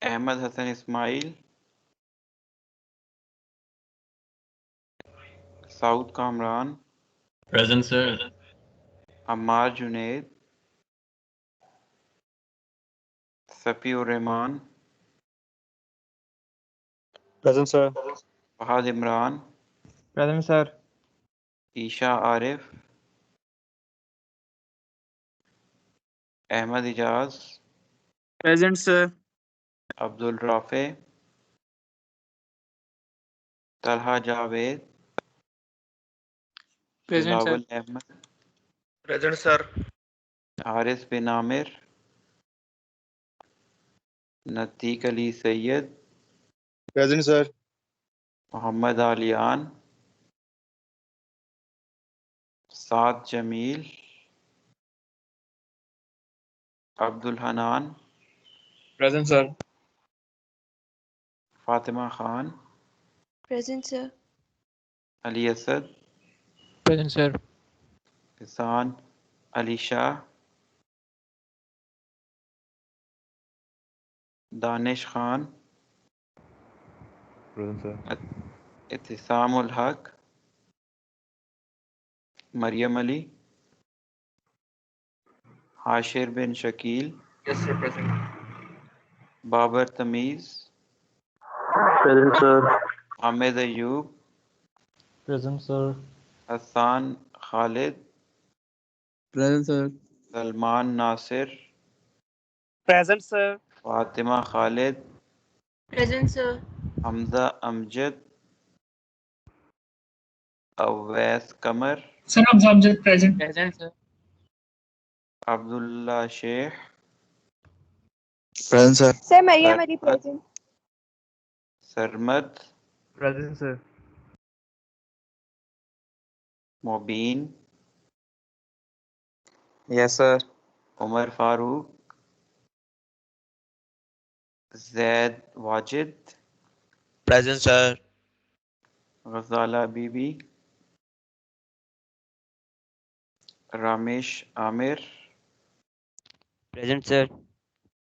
Ahmad Hassan Ismail, Saud Kamran, Present, sir. Ammar Junaid, Safiur Rahman, Present, sir. Fahad Imran, Present, sir. Isha Arif, Ahmad Ijaz, Present, sir. Abdul Rafe, Talha Javed, Present, sir. Bilawal Ahmed, Present, sir. Haris bin Amir, Natiq Ali Sayyed, Present, sir. Muhammad Aliyan, Saad Jamil, Abdul Hanan, Present, sir. Fatima Khan, Present, sir. Ali Asad, Present, sir. Ihsan Ali Shah, Danish Khan, Present, sir. Ittisamul Haq, Maryam Ali, Hashir bin Shakil, Yes, sir. Present. Babar Tamiz, Present, sir. Ahmed Ayub, Present, sir. Hassan Khalid, Present, sir. Salman Nasir, Present, sir. Fatima Khalid, Present, sir. Hamza Amjad, Awais Kamar, Son of Zamjad present. Present, sir. Abdullah Sheikh, Present, sir. Sir, Maryam Ali Sarmad, present. Sarmad, Present, sir. Mobeen, Yes, sir. Umar Farooq, Zaid Wajid, Present, sir. Ghazala Bibi, Ramesh Amir, Present, sir.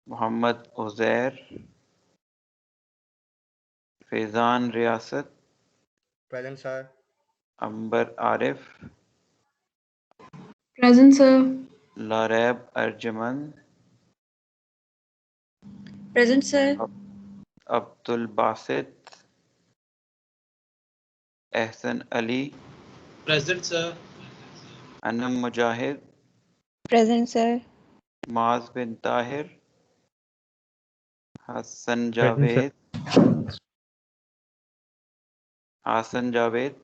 Muhammad Uzair, Faizan Riyasat, Present, sir. Amber Arif, Present, sir. Larab Arjaman, Present, sir. Abdul Basit, Ehsan Ali, Present, sir. Anam Mujahid, Present, sir. Maaz bin Tahir, Hassan Present, sir. Javed, Hassan Javed,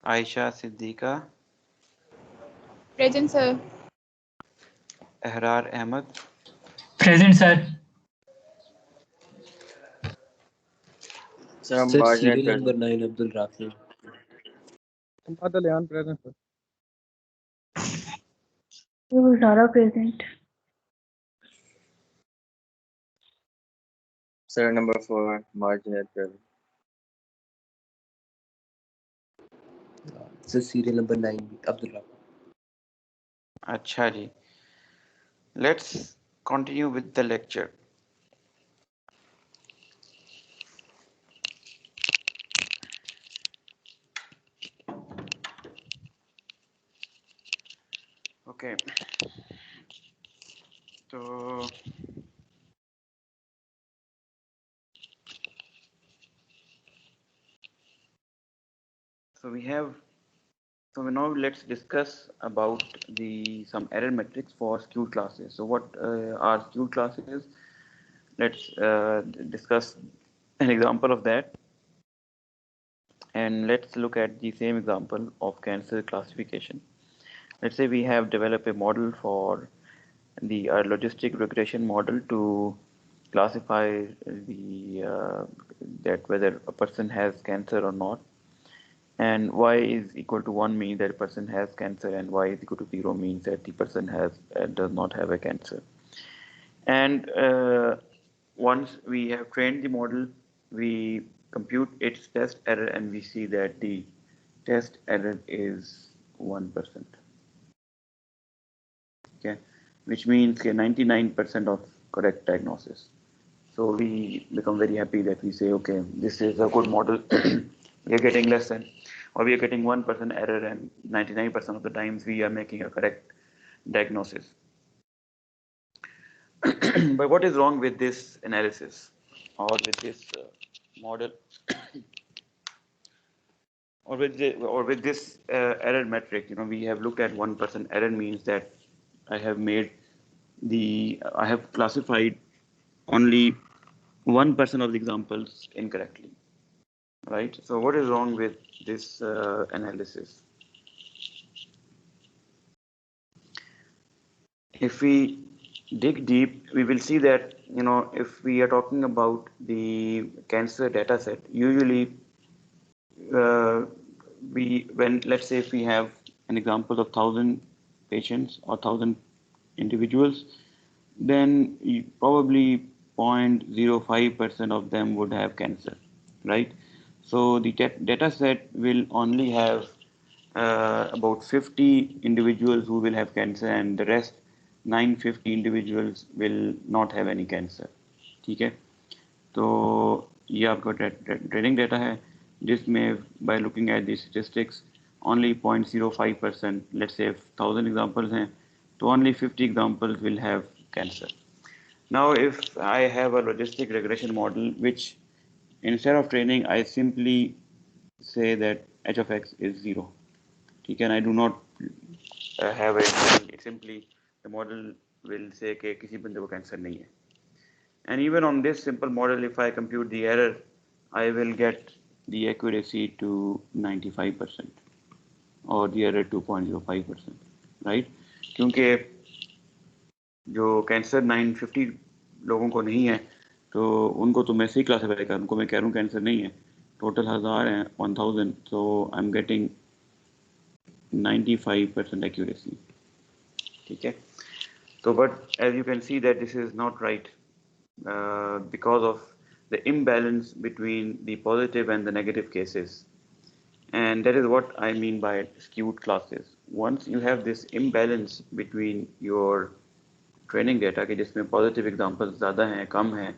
Aisha Siddiqa, Present, sir. Ehrar Ahmad, Present, sir. Sir, Sir, marginal serial number present. 9, Abdul Rafi. Ahmad Aliyan present, sir. Zara present. Sir, number 4, marginal present. Sir, serial number 9, Abdul Rafi. Acha ji. Let's continue with the lecture. Okay. So now let's discuss about some error metrics for skewed classes. So what are skewed classes? Let's discuss an example of that, and let's look at the same example of cancer classification. Let's say we have developed a model for the logistic regression model to classify that whether a person has cancer or not, and y is equal to 1 means that a person has cancer, and y is equal to 0 means that the person does not have a cancer. And once we have trained the model, we compute its test error, and we see that the test error is 1%. Okay, which means 99% of correct diagnosis. So we become very happy that we say, okay, this is a good model. We are getting less than, or we are getting 1% error, and 99% of the times we are making a correct diagnosis. But what is wrong with this analysis or with this model or with this error metric? You know, we have looked at 1% error means that I have classified only 1% of the examples incorrectly, right? So what is wrong with this analysis? If we dig deep, we will see that, you know, if we are talking about the cancer data set, usually when let's say if we have an example of 1,000 patients or 1,000 individuals, then probably 0.05% of them would have cancer, right? So the data set will only have about 50 individuals who will have cancer, and the rest 950 individuals will not have any cancer. ठीक है, तो ये आपका training data है जिसमें by looking at the statistics only 0.05%, let's say if 1,000 examples हैं तो only 50 examples will have cancer. Now if I have a logistic regression model which instead of training I simply say that h of x is 0, ठीक है, and I do not have a model, it simply the model will say कि किसी बंदे को cancer नहीं है. And even on this simple model, if I compute the error, I will get the accuracy to 95% or the error 2.05%, right? क्योंकि जो cancer 950 लोगों को नहीं है तो उनको तो मैं सही क्लासिफाई करूँ, उनको मैं कह रहा हूँ कैंसर नहीं है, टोटल 1000 हैं 1000, so I'm getting 95% accuracy. ठीक है, so but as you can see that this is not right. Because of the imbalance between the positive and the negative cases, and that is what I mean by skewed classes. Once you have this imbalance between your training data कि जिसमें positive examples ज़्यादा हैं कम हैं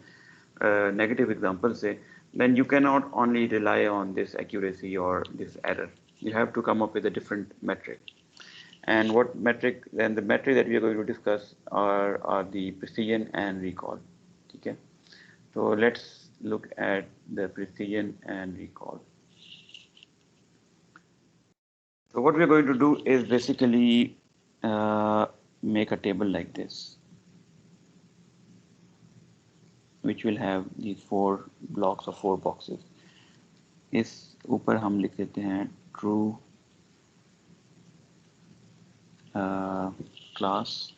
negative examples से, then you cannot only rely on this accuracy or this error. You have to come up with a different metric. And what metric? Then the metric that we are going to discuss are the precision and recall. Okay, so let's look at the precision and recall. So what we're going to do is basically make a table like this, which will have these 4 blocks or 4 boxes. इस ऊपर हम लिख देते हैं true class,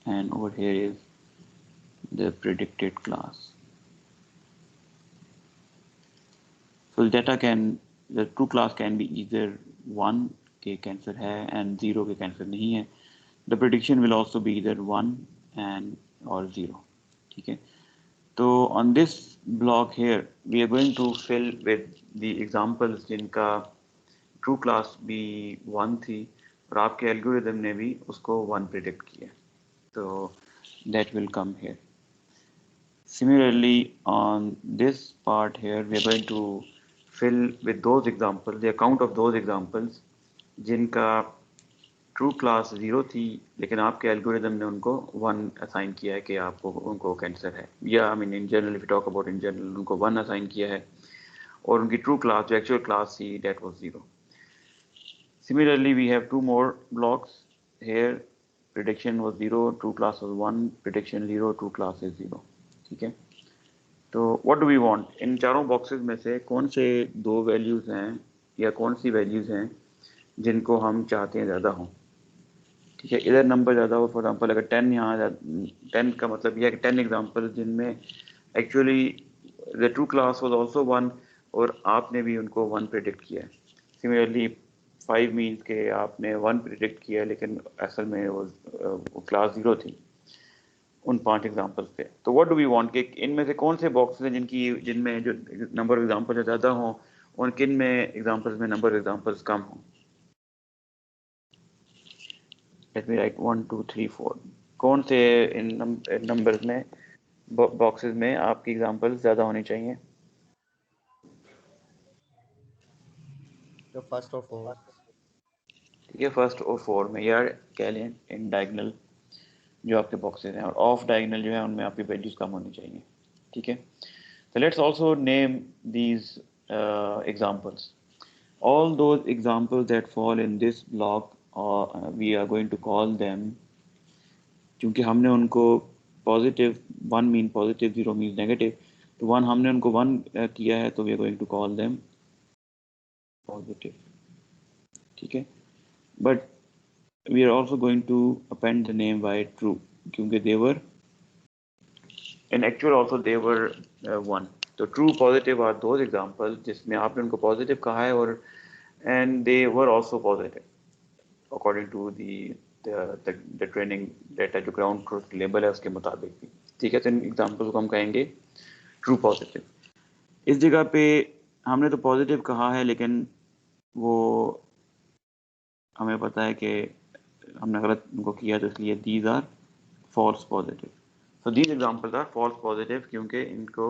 and over here is the predicted class. So the true class can be either 1 के cancer है and 0 के cancer नहीं है. The prediction will also be either 1 and or 0. ठीक है, तो on this block here we are going to fill with the examples जिनका true class भी 1 थी और आपके एल्गोरिथम ने भी उसको 1 predict किया. So that will come here. Similarly, on this part here, we are going to fill with those examples, the account of those examples, जिनका true class 0 थी, लेकिन आपके एल्गोरिथम ने उनको 1 assign किया है कि आपको उनको कैंसर है. या I mean in general, if we talk about in general, उनको 1 assign किया है और उनकी true class, जो actual class थी, that was 0. Similarly, we have 2 more blocks here. Prediction was 0, true class was 1, prediction 0, true class is 0. ठीक है, तो what do we want? इन चारों बॉक्सेस में से कौन से 2 वैल्यूज़ हैं या कौन सी वैल्यूज़ हैं जिनको हम चाहते हैं ज़्यादा हों. ठीक है, इधर नंबर ज़्यादा हो, फॉर एग्जांपल अगर 10 यहाँ 10 का मतलब यह है कि 10 एग्जांपल जिनमें actually the true class was also 1 और आपने भी उनको 1 प्रेडिक्ट किया है. सिमिलरली 5 मीन्स के आपने 1 प्रेडिक्ट किया लेकिन असल में वो क्लास 0 थी. उन 5 एग्जांपल्स पे। तो व्हाट डू वी वांट कि इनमें से कौन से बॉक्सेस हैं जिनमें जो नंबर ऑफ एग्जांपल्स ज़्यादा हों और किन में एग्जांपल्स में नंबर ऑफ एग्जांपल्स कम हों। Let me right 1 2 3 4। कौन से इन नंबर्स में बॉक्सेस में आपकी एग्जांपल्स ज़्यादा होनी चाहिए? The first of all. ठीक है, फर्स्ट और 4 में, या कह लें इन डायगोनल जो आपके बॉक्सेस हैं, और ऑफ डायगोनल जो है उनमें आपकी वैल्यूज कम होनी चाहिए। ठीक है, so let's also name these examples. All those examples that fall in this block, we are going to call them, क्योंकि हमने उनको positive 1 mean positive, 0 mean negative, तो 1 हमने उनको 1 किया है, तो we are going to call them positive. ठीक है, but we are also going to append the name by true, क्योंकि they were in actual also they were 1। तो true positive are those examples जिसमें आपने उनको positive कहा है और and they were also positive according to the training data जो ground truth label है उसके मुताबिक भी। ठीक है, तो इन examples को हम कहेंगे true positive। इस जगह पे हमने तो positive कहा है, लेकिन वो हमें पता है कि हमने गलत उनको किया, तो इसलिए these are false positive। so these examples are false positive क्योंकि इनको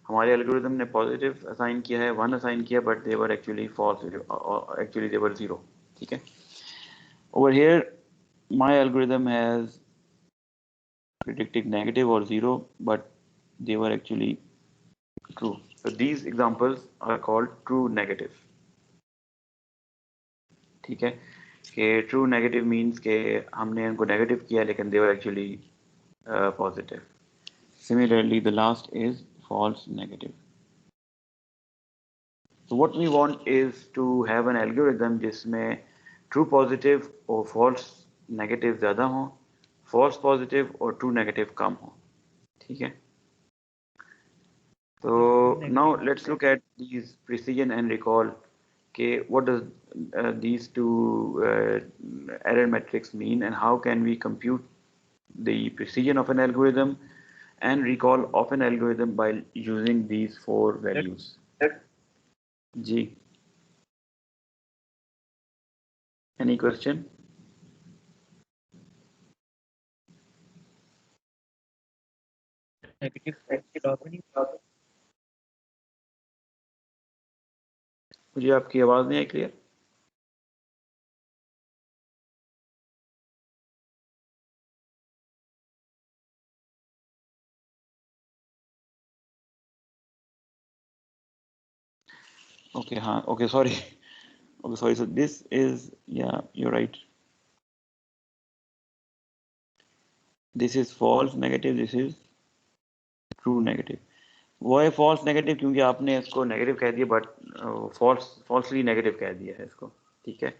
हमारे एल्गोरिथम ने पॉजिटिव असाइन किया है, 1 असाइन किया, but they were actually false, actually they were 0। ठीक है, over here my algorithm has predicted negative or 0, but they were actually true। so these examples are called true negative। ठीक है, कि true negative means के हमने उनको negative किया लेकिन they were actually positive. Similarly the last is false negative। so what we want is to have an algorithm जिसमें true positive और false negative ज़्यादा हो, false positive और true negative कम हो। ठीक है, so now let's look at these precision and recall के what does these two error metrics mean and how can we compute the precision of an algorithm and recall of an algorithm by using these 4 values। Ji, any question? मुझे आपकी आवाज नहीं I clear. okay, हाँ, okay, sorry, okay, sorry, so this is, yeah, you're right, this is false negative, this is true negative। वो है false negative क्योंकि आपने इसको negative कह दिया, but falsely negative कह दिया है इसको। ठीक है,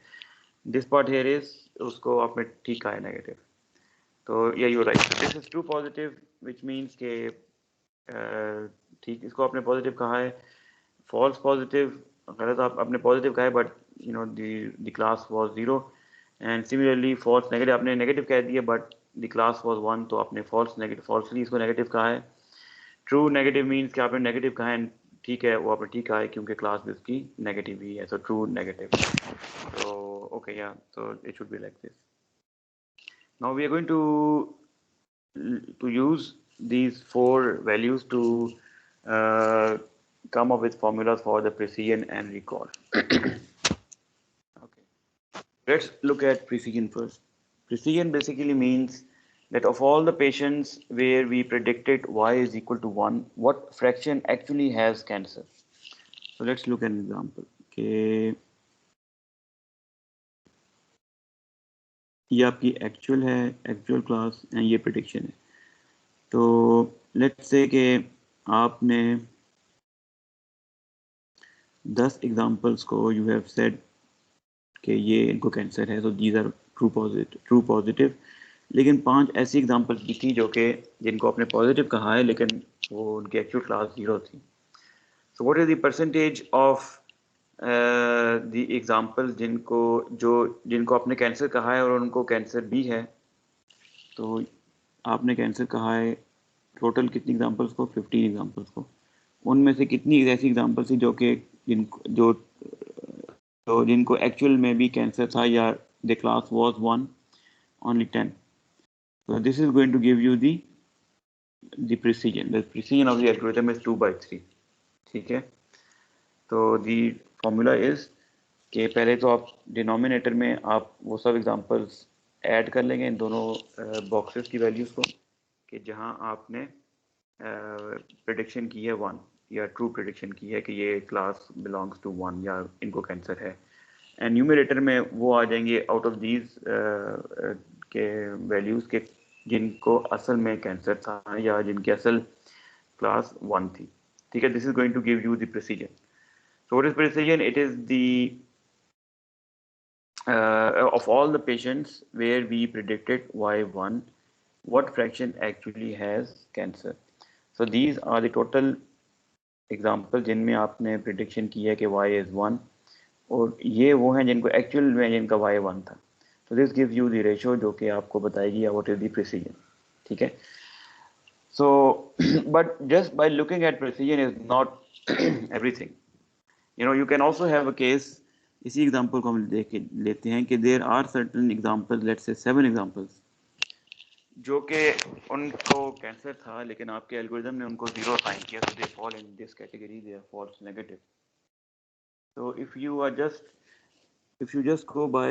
this part here is उसको आपने ठीक कहा है negative। तो yeah, you're right, so this is true positive which means के ठीक, इसको आपने positive कहा है। false positive गलत, आपने positive कहा है, but you know the class was 0। and similarly false negative आपने negative कह दिया but the class was 1, तो आपने false negative, falsely इसको negative कहा है। true negative means कि आपने negative कहा है, ठीक है, वो आपने ठीक कहा है क्योंकि क्लास भी उसकी नेगेटिव ही है, so true negative। so okay, yeah, so it should be like this। now we are going to use these 4 values to come up with formulas for the precision and recall। okay, let's look at precision first। precision basically means that of all the patients where we predicted y is equal to 1, what fraction actually has cancer। so let's look at an example। okay, ये आपकी actual है, actual class, and ये prediction है। तो let's say कि आपने 10 examples को you have said कि ये इनको कैंसर है, तो दीज आर ट्रू पॉजिटिव, लेकिन 5 ऐसी एग्जांपल्स भी थी जो कि जिनको आपने पॉजिटिव कहा है लेकिन वो उनकी एक्चुअल क्लास 0 थी। सो what is the percentage of the examples जिनको आपने कैंसर कहा है और उनको कैंसर भी है। तो आपने कैंसर कहा है टोटल कितनी एग्जांपल्स को, 15 एग्जांपल्स को, उनमें से कितनी ऐसी एग्जांपल्स थी जो कि जिनको एक्चुअल में भी कैंसर था या the class was 1, only 10. So this is going to give you the precision. The precision of the algorithm is 2/3. ठीक है, तो the formula is कि पहले तो आप डिनोमिनेटर में आप वो सब एग्जांपल्स ऐड कर लेंगे इन दोनों बॉक्सेस की वैल्यूज को, कि जहां आपने प्रेडिक्शन की है 1 या ट्रू प्रेडिक्शन की है कि ये क्लास बिलोंग्स टू 1 या इनको कैंसर है, एंड न्यूमरेटर में वो आ जाएंगे आउट ऑफ दीज के वैल्यूज के जिनको असल में कैंसर था या जिनकी असल क्लास 1 थी। ठीक है, this is going to give you the precision. So what is precision? It is the of all the patients where we predicted Y1, what fraction actually has cancer. So these are the total examples जिनमें आपने prediction की है कि Y is 1, और ये वो हैं जिनको एक्चुअल में जिनका Y1 था। So this gives you the ratio जो कि आपको बताएगी what is the precision। ठीक है, so but just by looking at precision is not everything. You know, you can also have a case, इसी एग्जांपल को हम देख लेते हैं कि there are certain examples, let's say 7 examples, जो कि उनको कैंसर था लेकिन आपके एल्गोरिथम ने उनको 0 असाइन किया, so they fall in this category, they are false negative. So if you just go by,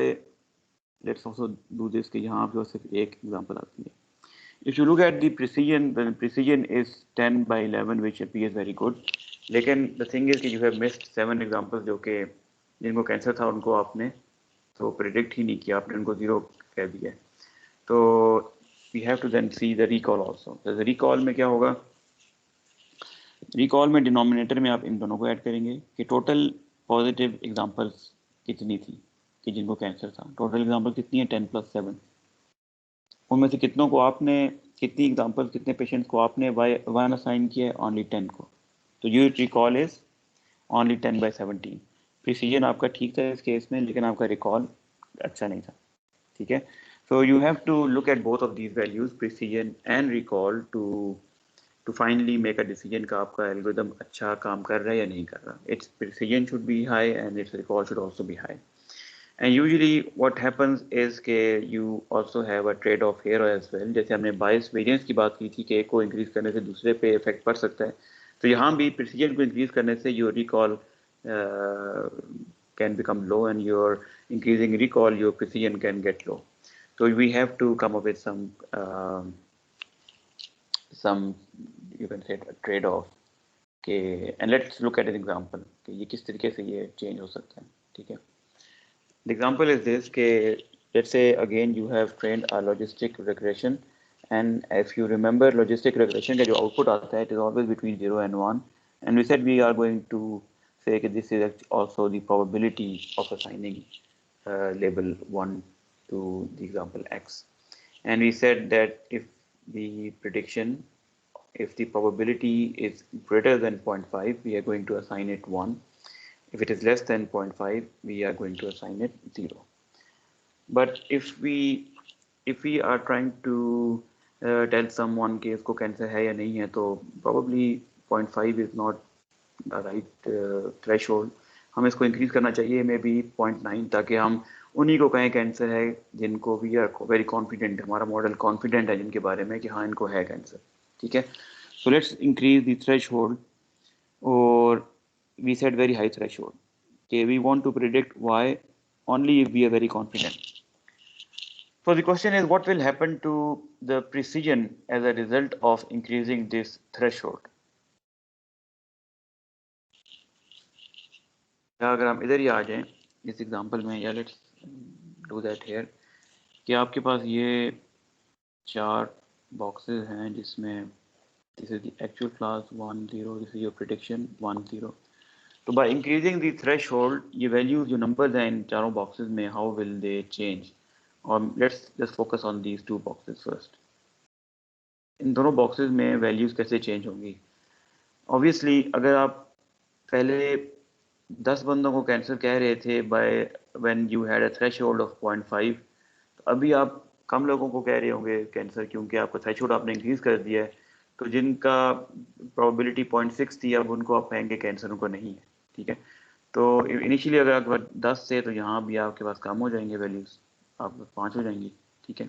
let's also do this कि यहाँ पे सिर्फ एक एग्जांपल आती है। If you look at the precision, then precision is 10/11, which appears very good, लेकिन the thing is कि you have missed 7 examples जो कि जिनको कैंसर था उनको आपने तो प्रिडिक्ट ही नहीं किया, आपने उनको 0 कह दिया। तो we have to then see the recall also. तो रिकॉल में क्या होगा? रिकॉल में डिनोमिनेटर में आप इन दोनों को ऐड करेंगे कि टोटल पॉजिटिव एग्जांपल्स कितनी थी कि जिनको कैंसर था। टोटल एग्जांपल कितनी है? 10 + 7। उनमें से कितनों को आपने, कितनी एग्जांपल, कितने पेशेंट्स को आपने Y1 असाइन किया है? ओनली 10 को। तो your recall is only 10/17। Precision आपका ठीक था इस केस में, लेकिन आपका रिकॉल अच्छा नहीं था। ठीक है, so you have to look at both of these values, precision and recall, to finally make a decision का आपका एल्गोरिथम अच्छा काम कर रहा है या नहीं कर रहा। Its precision should be high and its recall should also be high. And usually what happens is के you also have a trade off here as well. जैसे हमने बायस वेरिएंस की बात की थी कि एक को इंक्रीज करने से दूसरे पे इफेक्ट पड़ सकता है, तो यहाँ भी प्रिसीजन को इंक्रीज करने से your recall can become low, and your increasing recall, your precision can get low. So we have to come up with some you can say trade-off. Okay, and let's look at an example कि ये किस तरीके से ये change हो सकता है। ठीक है, the example is this कि let's say again you have trained a logistic regression, and if you remember logistic regression का जो output आता है, it is always between 0 and 1, and we said we are going to say that this is also the probability of assigning label 1 to the example X, and we said that if the probability is greater than 0.5, we are going to assign it 1. If it is less than 0.5, we are going to assign it 0. But if we are trying to tell someone कि इसको cancer है या नहीं है, तो probably 0.5 is not right threshold. हम इसको increase करना चाहिए मे बी 0.9, ताकि हम उन्हीं को कहें कैंसर है जिनको वी आर वेरी कॉन्फिडेंट, हमारा मॉडल कॉन्फिडेंट है जिनके बारे में कि हाँ इनको है कैंसर। ठीक है, so let's increase the threshold, और we set very high threshold कि we want to predict Y only if we are very confident. So the question is, what will happen to the precision as a result of increasing this threshold? अगर हम इधर ही आ जाएं इस example में, या let's do that here, कि आपके पास ये 4 बॉक्सेस हैं जिसमें this is the actual class 1 0, this is your prediction 1 0। तो बाय इंक्रीजिंग द थ्रेशोल्ड, ये वैल्यूज जो नंबर्स हैं इन चारों बॉक्सेस में, हाउ विल दे चेंज? और let's just focus on these 2 boxes first. इन दोनों बॉक्सेस में वैल्यूज कैसे चेंज होंगी? ऑब्वियसली अगर आप पहले 10 बंदों को कैंसर कह रहे थे by when you had a threshold of 0.5, तो अभी आप कम लोगों को कह रहे होंगे कैंसर, क्योंकि आपका थ्रेशोल्ड आपने इंक्रीज कर दिया है। तो जिनका प्रोबेबिलिटी 0.6 थी, अब उनको आप कहेंगे कैंसर उनको नहीं है, ठीक है। तो इनिशियली अगर आपके पास 10 से, तो यहाँ भी आपके पास कम हो जाएंगे वैल्यूज, आप 5 हो जाएंगी, ठीक है,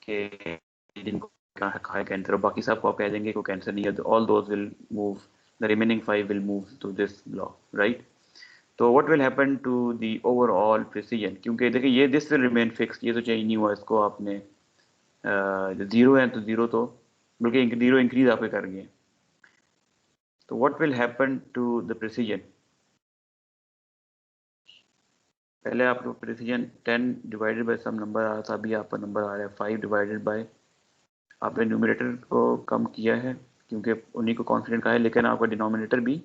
कि जिनको है कैंसर, और बाकी सबको आप कह देंगे को कैंसर नहीं है, all those will move, the remaining 5 will move to this block, right. तो what will happen to the overall precision, क्योंकि देखिए ये दिस विल रिमेन फिक्स्ड, ये तो चेंज नहीं हुआ, इसको आपने जीरो है तो जीरो, तो बल्कि जीरो इंक्रीज आपके कर गए। तो what will happen to the precision, पहले आपको precision 10 divided by some number आ रहा था, अभी आपका नंबर आ रहा है 5 डिवाइडेड बाय, आपने न्यूमरेटर को कम किया है क्योंकि उन्हीं को कॉन्फिडेंट का है, लेकिन आपका डिनोमिनेटर भी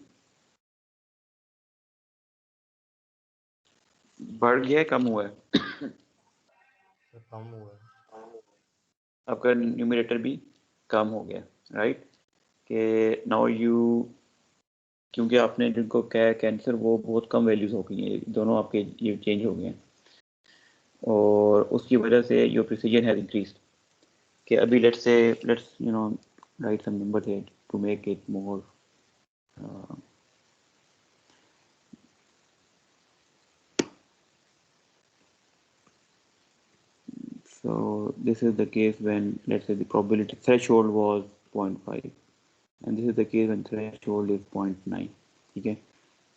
बढ़ गया है, कम हुआ है? कम हुआ है, आपका न्यूमरेटर भी कम हो गया, राइट। कि नाउ यू, क्योंकि आपने जिनको क्या कैंसर वो बहुत कम वैल्यूज हो गई हैं, दोनों आपके ये चेंज हो गए हैं, और उसकी वजह से योर प्रिसीजन हैज इंक्रीज्ड। कि अभी let's you know write some number here to make it more, so this is the case when, let's say, the probability threshold was 0.5, and this is the case when threshold is 0.9, ठीक है।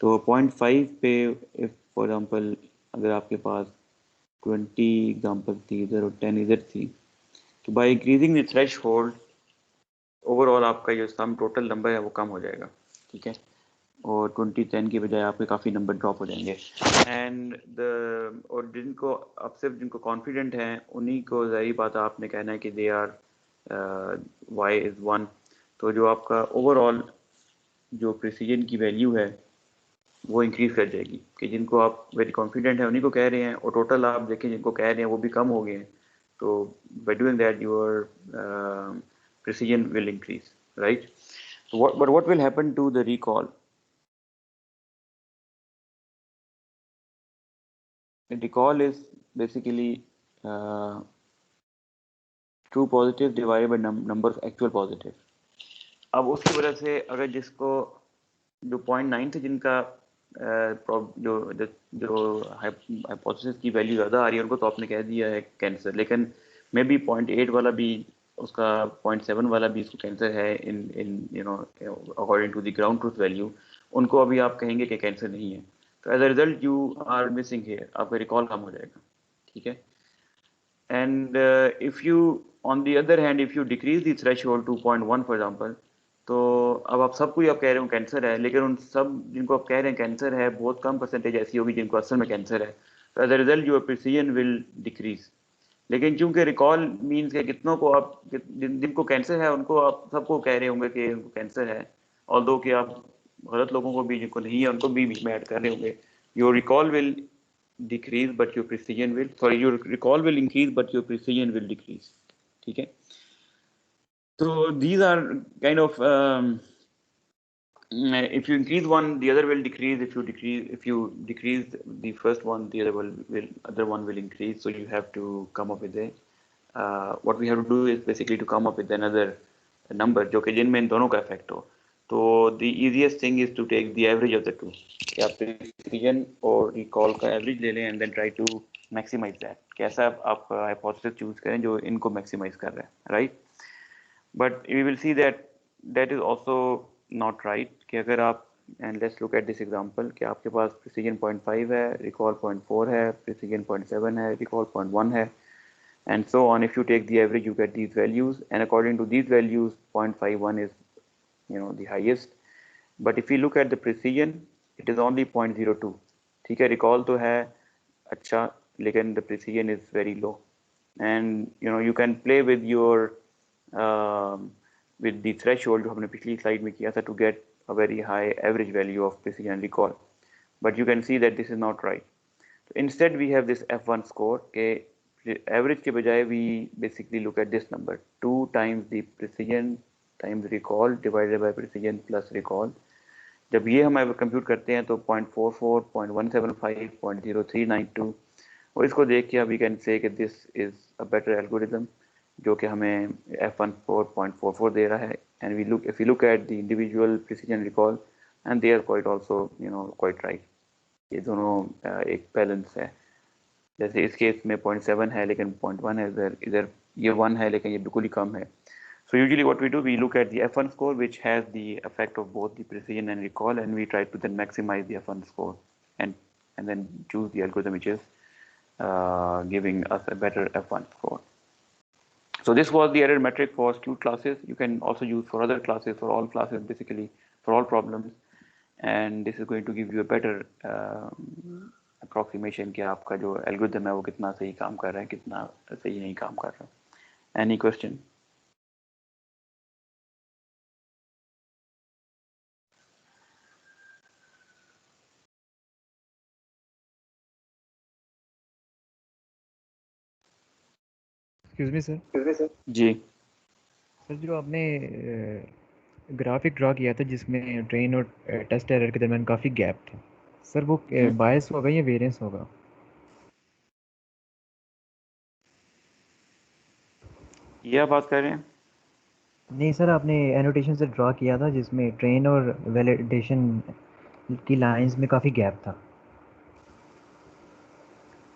तो 0.5 पे if for example अगर आपके पास 20 example थी इधर और 10 इधर थी, तो by increasing the threshold overall आपका जो सम टोटल नंबर है वो कम हो जाएगा, ठीक है, और 20-10 की बजाय आपके काफ़ी नंबर ड्रॉप हो जाएंगे। एंड द, और जिनको आप सिर्फ जिनको कॉन्फिडेंट हैं उन्हीं को ज़ाहिर बात है आपने कहना है कि दे आर y इज़ 1, तो जो आपका ओवरऑल जो प्रिसीजन की वैल्यू है वो इंक्रीज कर जाएगी, कि जिनको आप वेरी कॉन्फिडेंट हैं उन्हीं को कह रहे हैं, और टोटल आप देखें जिनको कह रहे हैं वो भी कम हो गए हैं, तो by doing that your precision will increase, right? So what will happen to the recall? The recall is basically true positive divided by number of actual positive. अब उसकी वजह से अगर जिसको जो 0.9 थे जिनका जो जो, जो हाइपोथेसिस की वैल्यू ज़्यादा आ रही है उनको तो आपने कह दिया है कैंसर, लेकिन मे बी 0.8 वाला भी, उसका 0.7 वाला भी इसको कैंसर है in you know according to the ground truth value, उनको अभी आप कहेंगे कि कैंसर नहीं है। तो as a result you are missing here, आपका रिकॉल कम हो जाएगा, ठीक है। And if you on the other hand if you decrease the threshold to 0.1 for example, तो अब आप सबको ही आप कह रहे हो कैंसर है, लेकिन उन सब जिनको आप कह रहे हैं कैंसर है बहुत कम परसेंटेज ऐसी होगी जिनको असल में कैंसर है, तो as a result your precision will decrease. लेकिन चूंकि रिकॉल मीन्स के कितनों को आप जिनको कैंसर है उनको आप सबको कह रहे होंगे कि उनको कैंसर है, ऑल्दो कि आप गलत लोगों को भी जिनको नहीं है उनको भी बीच में ऐड कर रहे होंगे, your recall will decrease but your precision will, sorry, your recall will increase but your precision will decrease, ठीक है। So these are kind of if you increase one the other will decrease, if you decrease the first one the other one will increase, so you have to come up with a what we have to do is basically to come up with another number जो कि जिनमें इन दोनों का effect हो। तो the easiest thing is to take the average of the two, कि आप precision और recall का average ले लें and then try to maximize that, कैसा आप hypothesis choose करें जो इनको maximize कर रहा है, right? But we will see that that is also not right, कि अगर आप, and let's look at this example, कि आपके पास precision 0.5 है, recall 0.4 है, precision 0.7 है, recall 0.1 है, and so on. If you take the average you get these values, and according to these values 0.51 is the highest, but if we look at the precision it is only 0.02, ठीक है। recall तो है अच्छा लेकिन the precision is very low, and you can play with your with the threshold जो हमने पिछली slide में किया था to get a very high average value of precision and recall, but you can see that this is not right. So instead we have this F1 score के average के बजाय we basically look at this number 2 times the precision times recall divided by precision plus recall। जब ये हम compute करते हैं तो 0.44, 0.175, 0.0392 और इसको देख के वी कैन से कि this is a better algorithm जो कि हमें F1 4.44 दे रहा है, and we look, if you look at the individual precision recall and they are quite also quite right, ये दोनों एक बैलेंस है। जैसे इस केस में 0.7 है लेकिन 0.1 है, इधर ये 1 है लेकिन ये बिल्कुल ही कम है। So usually what we do, we look at the F1 score, which has the effect of both the precision and recall, and we try to then maximize the F1 score and then choose the algorithm which is giving us a better F1 score. So this was the error metric for skewed classes. You can also use for other classes, for all classes, basically for all problems, and this is going to give you a better approximation कि आपका जो algorithm है वो कितना सही काम कर रहा है, कितना सही नहीं काम कर रहा है। Any question? Excuse me sir. जी सर जो आपने ग्राफिक ड्रा किया था जिसमें ट्रेन और टेस्ट एरर के दरमियान काफ़ी गैप था, सर वो बायस होगा या वेरिएंस होगा? ये आप बात कर रहे हैं? नहीं सर, आपने एनोटेशन से ड्रा किया था जिसमें ट्रेन और वैलिडेशन की लाइंस में काफ़ी गैप था।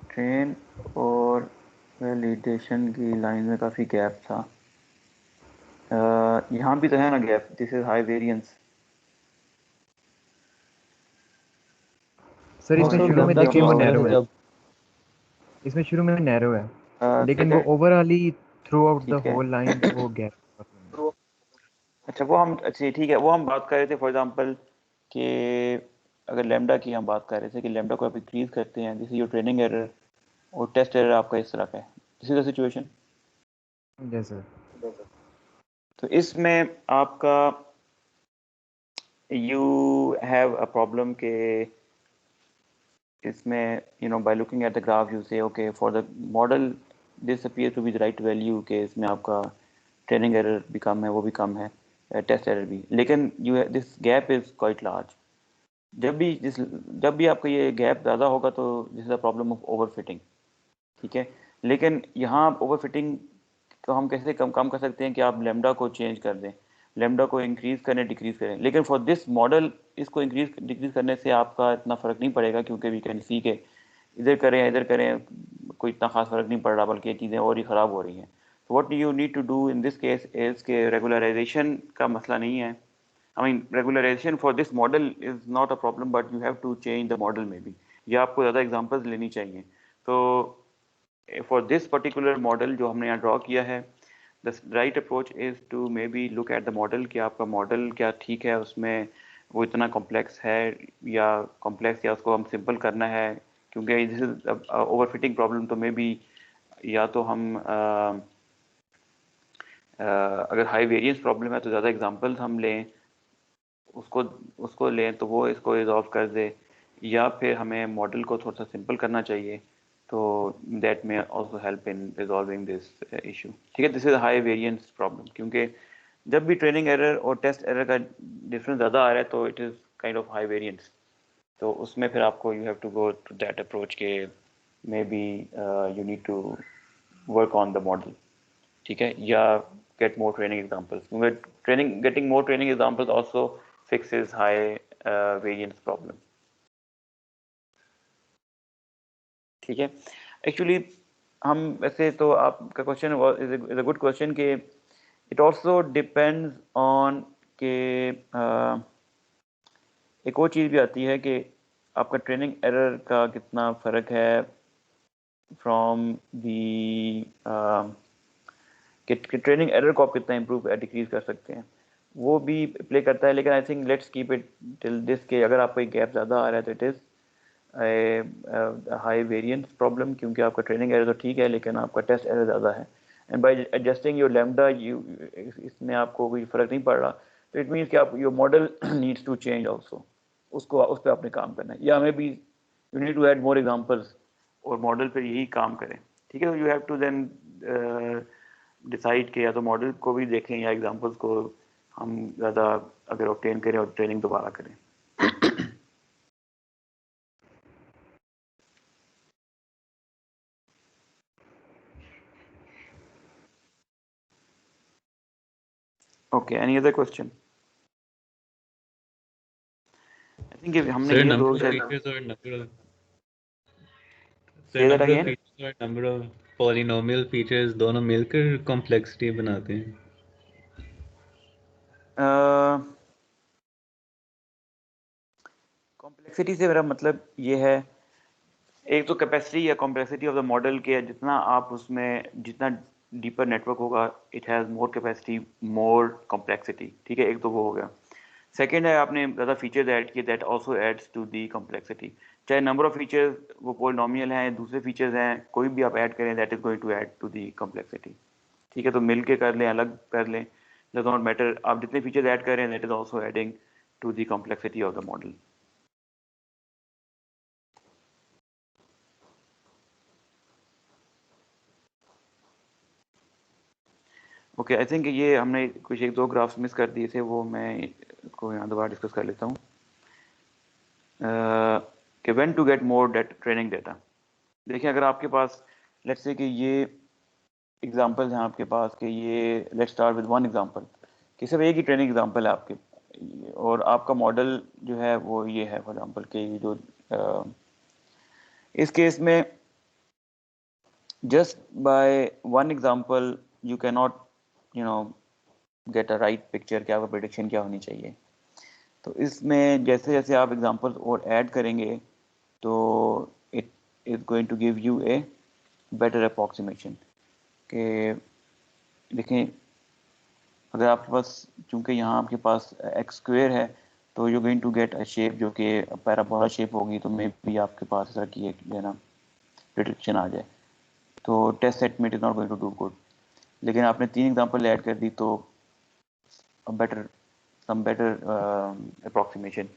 ट्रेन और वैलिडेशन की लाइन में काफ़ी गैप था। यहाँ भी तो है ना gap, this is high variance. Sir इसमें शुरू में देखिए वो नैरो है, इसमें शुरू में नैरो है लेकिन वो overall throughout the whole line वो गैप। अच्छा वो हम, अच्छा ठीक है, वो हम बात कर रहे थे फॉर एग्जांपल कि अगर लैम्डा की हम बात कर रहे थे कि लैम्डा को आप इंक्रीज करते हैं, this is your training error और टेस्ट एरर आपका इस तरह का है, this is the situation. Yes sir. तो इसमें आपका यू हैव अ प्रॉब्लम के इसमें by looking at the graph you say okay for the model this appear to be the right value के इसमें आपका ट्रेनिंग एरर भी कम है, वो भी कम है, टेस्ट एरर भी, लेकिन this gap is quite large. जब भी आपका ये गैप ज़्यादा होगा तो this is a problem of overfitting, ठीक है। लेकिन यहाँ ओवरफिटिंग तो हम कैसे कम कर सकते हैं कि आप लेमडा को चेंज कर दें, लेमडा को इंक्रीज करें डिक्रीज करें, लेकिन फॉर दिस मॉडल इसको इंक्रीज डिक्रीज करने से आपका इतना फ़र्क नहीं पड़ेगा, क्योंकि वी कैन सी के इधर करें या इधर करें कोई इतना खास फ़र्क नहीं पड़ रहा, बल्कि ये चीज़ें और ही ख़राब हो रही हैं। तो what you need to do in this case is के रेगुलराइजेशन का मसला नहीं है, I mean regularization for this model is not a problem, but you have to change the model maybe, या आपको ज़्यादा एग्जांपल्स लेनी चाहिए। तो for this particular model जो हमने यहाँ ड्रॉ किया है, the right approach is to maybe look at the model कि आपका मॉडल क्या ठीक है, उसमें वो इतना कॉम्प्लेक्स है या कॉम्प्लेक्स, या उसको हम सिंपल करना है, क्योंकि दिस इज ओवरफिटिंग प्रॉब्लम। तो मे बी या तो हम अगर हाई वेरिएंस प्रॉब्लम है तो ज़्यादा एग्जांपल्स हम लें, उसको लें तो वो इसको रिजॉल्व कर दे, या फिर हमें मॉडल को थोड़ा सा सिंपल करना चाहिए, तो that may also help in resolving this issue, ठीक है। This is high variance problem, क्योंकि जब भी ट्रेनिंग एरर और टेस्ट एरर का डिफरेंस ज़्यादा आ रहा है तो it is kind of high variance. तो उसमें फिर आपको you have to go to that approach के may be you need to work on the model, ठीक है, या get more training examples, क्योंकि getting more training examples also fixes high variance problem, ठीक है। एक्चुअली हम वैसे तो आपका question is a good question कि इट आल्सो डिपेंड्स ऑन के एक और चीज़ भी आती है कि आपका ट्रेनिंग एरर का कितना फ़र्क है फ्रॉम दी कि ट्रेनिंग एरर को आप कितना इंप्रूव या डिक्रीज कर सकते हैं, वो भी प्ले करता है। लेकिन I think let's keep it till this के अगर आपको एक गैप ज़्यादा आ रहा है तो it is high variance problem, क्योंकि आपका ट्रेनिंग एरर तो ठीक है लेकिन आपका टेस्ट एरर ज़्यादा है, and bye adjusting your lambda इसमें आपको कोई फ़र्क नहीं पड़ रहा, तो इट मीन्स कि आप your model needs to change also, उस पर आपने काम करना है, या may B you need to add more examples और मॉडल पर यही काम करें, ठीक है। You have to then decide के या तो मॉडल को भी देखें या एग्जांपल्स को हम ज़्यादा अगर ऑब्टेन करें और ट्रेनिंग दोबारा करें। Okay, any other question? I think if हमने Sir, ये number दो of शायद features or number of say that number of again. features और number of polynomial features दोनों मिलकर complexity बनाते हैं. कॉम्प्लेक्सिटी से मेरा मतलब ये है, एक तो कैपेसिटी या कॉम्प्लेक्सिटी ऑफ द मॉडल के जितना आप उसमें जितना डीपर नेटवर्क होगा it has more capacity more complexity, ठीक है, एक तो वो हो गया। सेकेंड है आपने ज़्यादा फीचर्स ऐड किए that also adds to the complexity, चाहे नंबर ऑफ फीचर्स वो पॉलिनॉमियल हैं दूसरे फीचर्स हैं कोई भी आप ऐड करें that is going to add to the complexity, ठीक है। तो मिल के कर लें अलग कर लें डज नॉट मैटर, आप जितने फीचर्स ऐड कर रहे हैं that is also adding to the complexity of the model. Okay I think ये हमने कुछ एक दो ग्राफ्स मिस कर दिए थे, वो मैं इसको यहाँ दोबारा डिस्कस कर लेता हूँ कि when to get more training data. देखिए अगर आपके पास लेट्स से कि ये एग्जांपल्स हैं आपके पास कि ये let's start with one example कि सिर्फ एक ही ट्रेनिंग एग्जांपल है आपके और आपका मॉडल जो है वो ये है फॉर एग्जांपल कि ये जो इस केस में just by one example you cannot get a right picture कि आपका prediction क्या होनी चाहिए। तो इसमें जैसे जैसे आप examples और ऐड करेंगे तो it is going to give you a better approximation कि देखें अगर आपके पास चूंकि यहाँ आपके पास x स्क्वायर है तो you're going to get a shape जो कि पैराबोला शेप होगी, तो मे भी आपके पास ऐसा की है ना prediction आ जाए, तो टेस्ट सेट में it is not going to do good. लेकिन आपने 3 एग्जांपल ऐड कर दी तो बेटर अप्रॉक्सीमेशन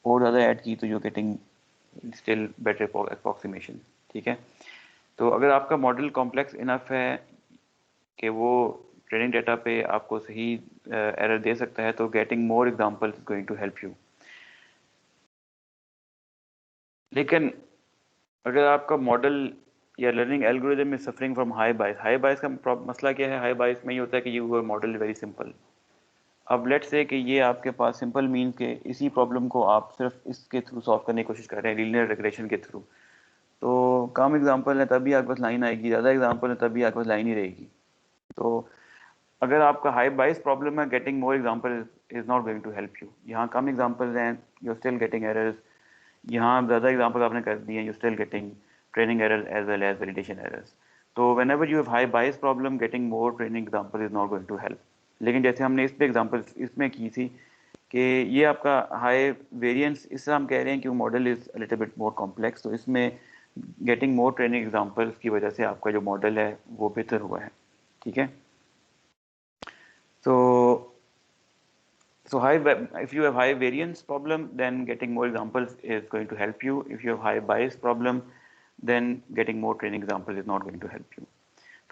और ज़्यादा ऐड की तो you getting still better approximation, ठीक है। तो अगर आपका मॉडल कॉम्प्लेक्स इनफ है कि वो ट्रेनिंग डेटा पे आपको सही एरर दे सकता है तो getting more example is going to help you. लेकिन अगर आपका मॉडल या learning algorithm is suffering from high bias का मसला क्या है? हाई बायस में ये होता है कि ये मॉडल वेरी सिंपल। अब लेट्स से कि ये आपके पास सिंपल मीन के इसी प्रॉब्लम को आप सिर्फ इसके थ्रू सॉल्व करने की कोशिश कर रहे हैं लीनियर रिग्रेशन के थ्रू, तो कम एग्जांपल है तभी आपके पास लाइन आएगी, ज़्यादा एग्जांपल है तभी आपके पास लाइन ही रहेगी। तो अगर आपका हाई बायस प्रॉब्लम है getting more example is not going to help you. यहाँ कम एग्जांपल्स हैं you are still getting errors, यहाँ ज़्यादा एग्जांपल आपने कर दिए you still getting training errors as well as validation errors. So whenever you have high bias problem, getting more training example is not going to help. लेकिन जैसे हमने इस पे एग्जांपल इसमें की थी कि ये आपका हाई वेरिएंस, इससे हम कह रहे हैं कि वो model is little bit more complex, तो इसमें गेटिंग मोर ट्रेनिंग एग्जांपल्स की वजह से आपका जो मॉडल है वो बेहतर हुआ है, ठीक है। So high, if you have high variance problem, then getting more examples is going to help you. If you have high bias problem, then getting more training examples is not going to help you.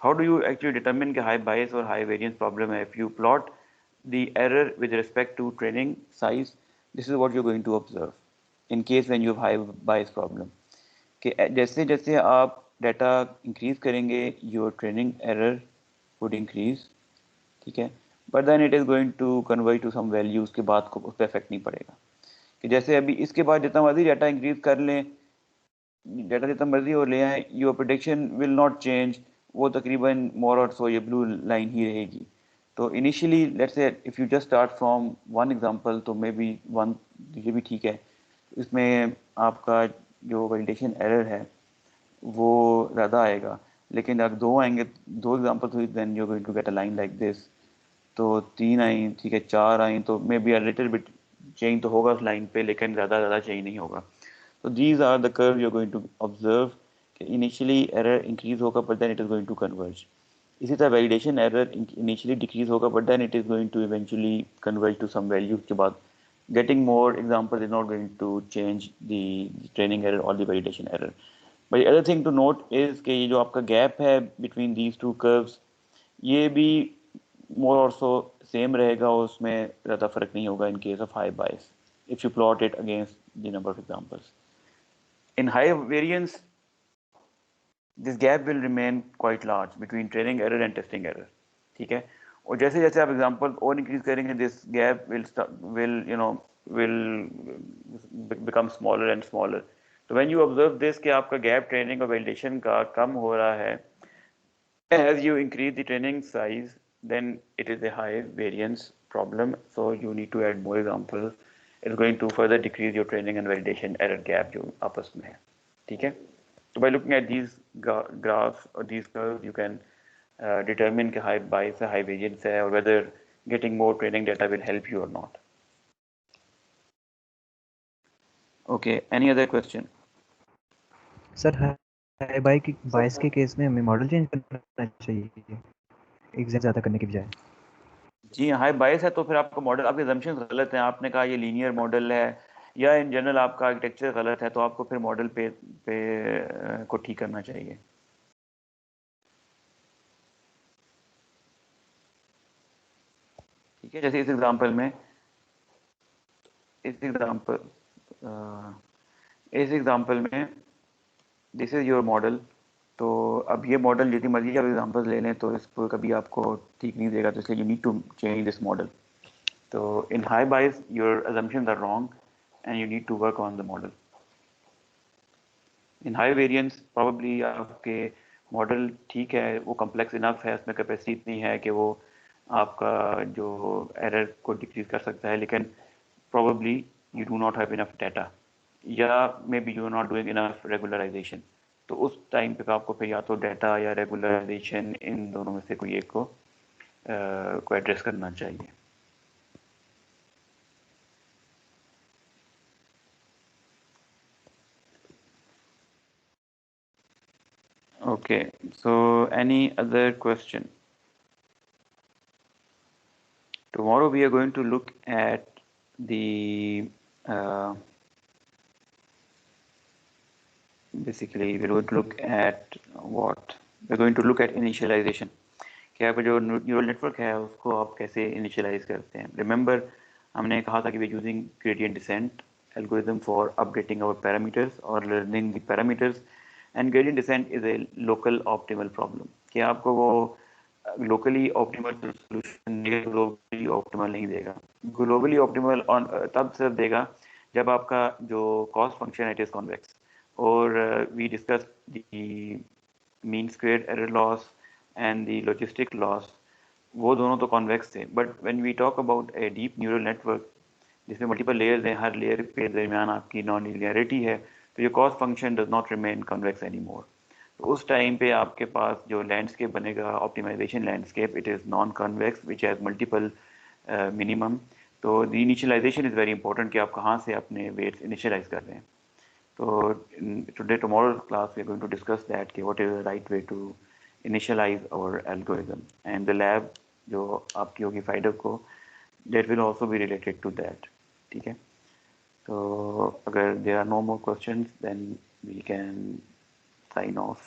How do you actually determine the high bias or high variance problem? If you plot the error with respect to training size, this is what you're going to observe in case when you have high bias problem. कि जैसे जैसे आप data increase करेंगे your training error would increase, ठीक है, but then it is going to convert to some value, उसके बाद को उस पर इफेक्ट नहीं पड़ेगा। कि जैसे अभी इसके बाद जितना मर्जी डाटा इंक्रीज कर लें, डाटा जितना मर्जी और ले आए, your prediction will not change, वो तकरीबन मोर और सो ये ब्लू लाइन ही रहेगी। तो initially let's say if you just start from one example तो मे बी वन ये भी ठीक है, इसमें आपका जो वैलिडेशन एरर है वो ज़्यादा आएगा। लेकिन अगर दो आएंगे, दो एग्जांपल हुई, then you going to get a line like this. तो 3 आई, ठीक है, 4 आई तो may be a little bit change तो होगा उस लाइन पे, लेकिन ज़्यादा चेंज नहीं होगा। तो these are the curve you are going to observe कि इनिशियली एरर इंक्रीज होगा but then it is going to converge. इसी तरह वैलिडेशन एरर इनिशियली डिक्रीज होगा but then it is going to eventually converge to some value के बाद getting more example is not going to change the training error और the validation error. But the other thing to note is कि ये जो आपका gap है between these two curves ये भी more or so same रहेगा, उसमें ज़्यादा फर्क नहीं होगा in case of high bias if you plot it against the number of examples. In high variance this gap will remain quite large between training error and testing error, ठीक है। और जैसे जैसे आप एग्जांपल और इंक्रीज करेंगे this gap will become smaller and smaller. तो when you observe this कि आपका गैप ट्रेनिंग और वैलिडेशन का कम हो रहा है, as you increase the training size, then it is a high variance problem, so you need to add more examples. It's going to further decrease your training and validation error gap जो आपस में है. ठीक है. So by looking at these graphs or these curves, you can determine कि high bias है, high variance है, or whether getting more training data will help you or not. Okay, any other question? Sir high bias के case में हमें model change करना चाहिए exam ज़्यादा करने के बजाय. जी हाई बायस है तो फिर आपका मॉडल, आपके assumptions गलत हैं. आपने कहा ये लीनियर मॉडल है या इन जनरल आपका आर्किटेक्चर गलत है, तो आपको फिर मॉडल पे को ठीक करना चाहिए. ठीक है. जैसे इस एग्जांपल में दिस इज योर मॉडल. तो अब ये मॉडल जितनी मर्जी आप एग्जांपल्स ले लें तो इसको कभी आपको ठीक नहीं देगा, तो इसलिए you need to change this model. तो in high bias your assumptions are wrong and you need to work on the model. In high variance probably आपके मॉडल ठीक है, वो कॉम्प्लेक्स इनफ है, उसमें कैपेसिटी इतनी है कि वो आपका जो एरर को डिक्रीज कर सकता है, लेकिन probably you do not have enough data या maybe you are not doing enough regularization. तो उस टाइम पे आपको फिर या तो डाटा या रेगुलराइजेशन इन दोनों में से कोई एक को एड्रेस करना चाहिए. Okay, so any other question? Tomorrow we are going to look at the basically we're going to look at what? We're going to look at initialization. कि आपका जो न्यूरल नेटवर्क है उसको आप कैसे इनिशियलाइज करते हैं. रिमेंबर हमने कहा था कि we using gradient descent algorithm for updating our parameters और learning the parameters. And gradient descent is a local optimal problem कि आपको वो locally optimal solution globally optimal नहीं देगा. ग्लोबली ऑप्टिमल तब सिर्फ देगा जब आपका जो कॉस्ट फंक्शन है इट इज कॉन्वेक्स. और we discuss the mean squared error loss and the logistic loss, वो दोनों तो कॉन्वेक्स थे. But when we talk about a deep neural network जिसमें मल्टीपल लेयर्स हैं, हर लेयर के दरमियान आपकी नॉन लीनियरिटी है, तो ये cost function does not remain convex any more. तो उस टाइम पे आपके पास जो लैंडस्केप बनेगा optimization landscape, it is non convex which has multiple minimum. तो the initialization is very important कि आप कहाँ से अपने वेट्स इनिशियलाइज कर रहे हैं. तो today tomorrow's class we are going to discuss that कि what is the right way to initialize our algorithm, and the lab जो आपकी होगी फाइडर को, that will also be related to that. ठीक है. तो अगर there are no more questions then we can sign off.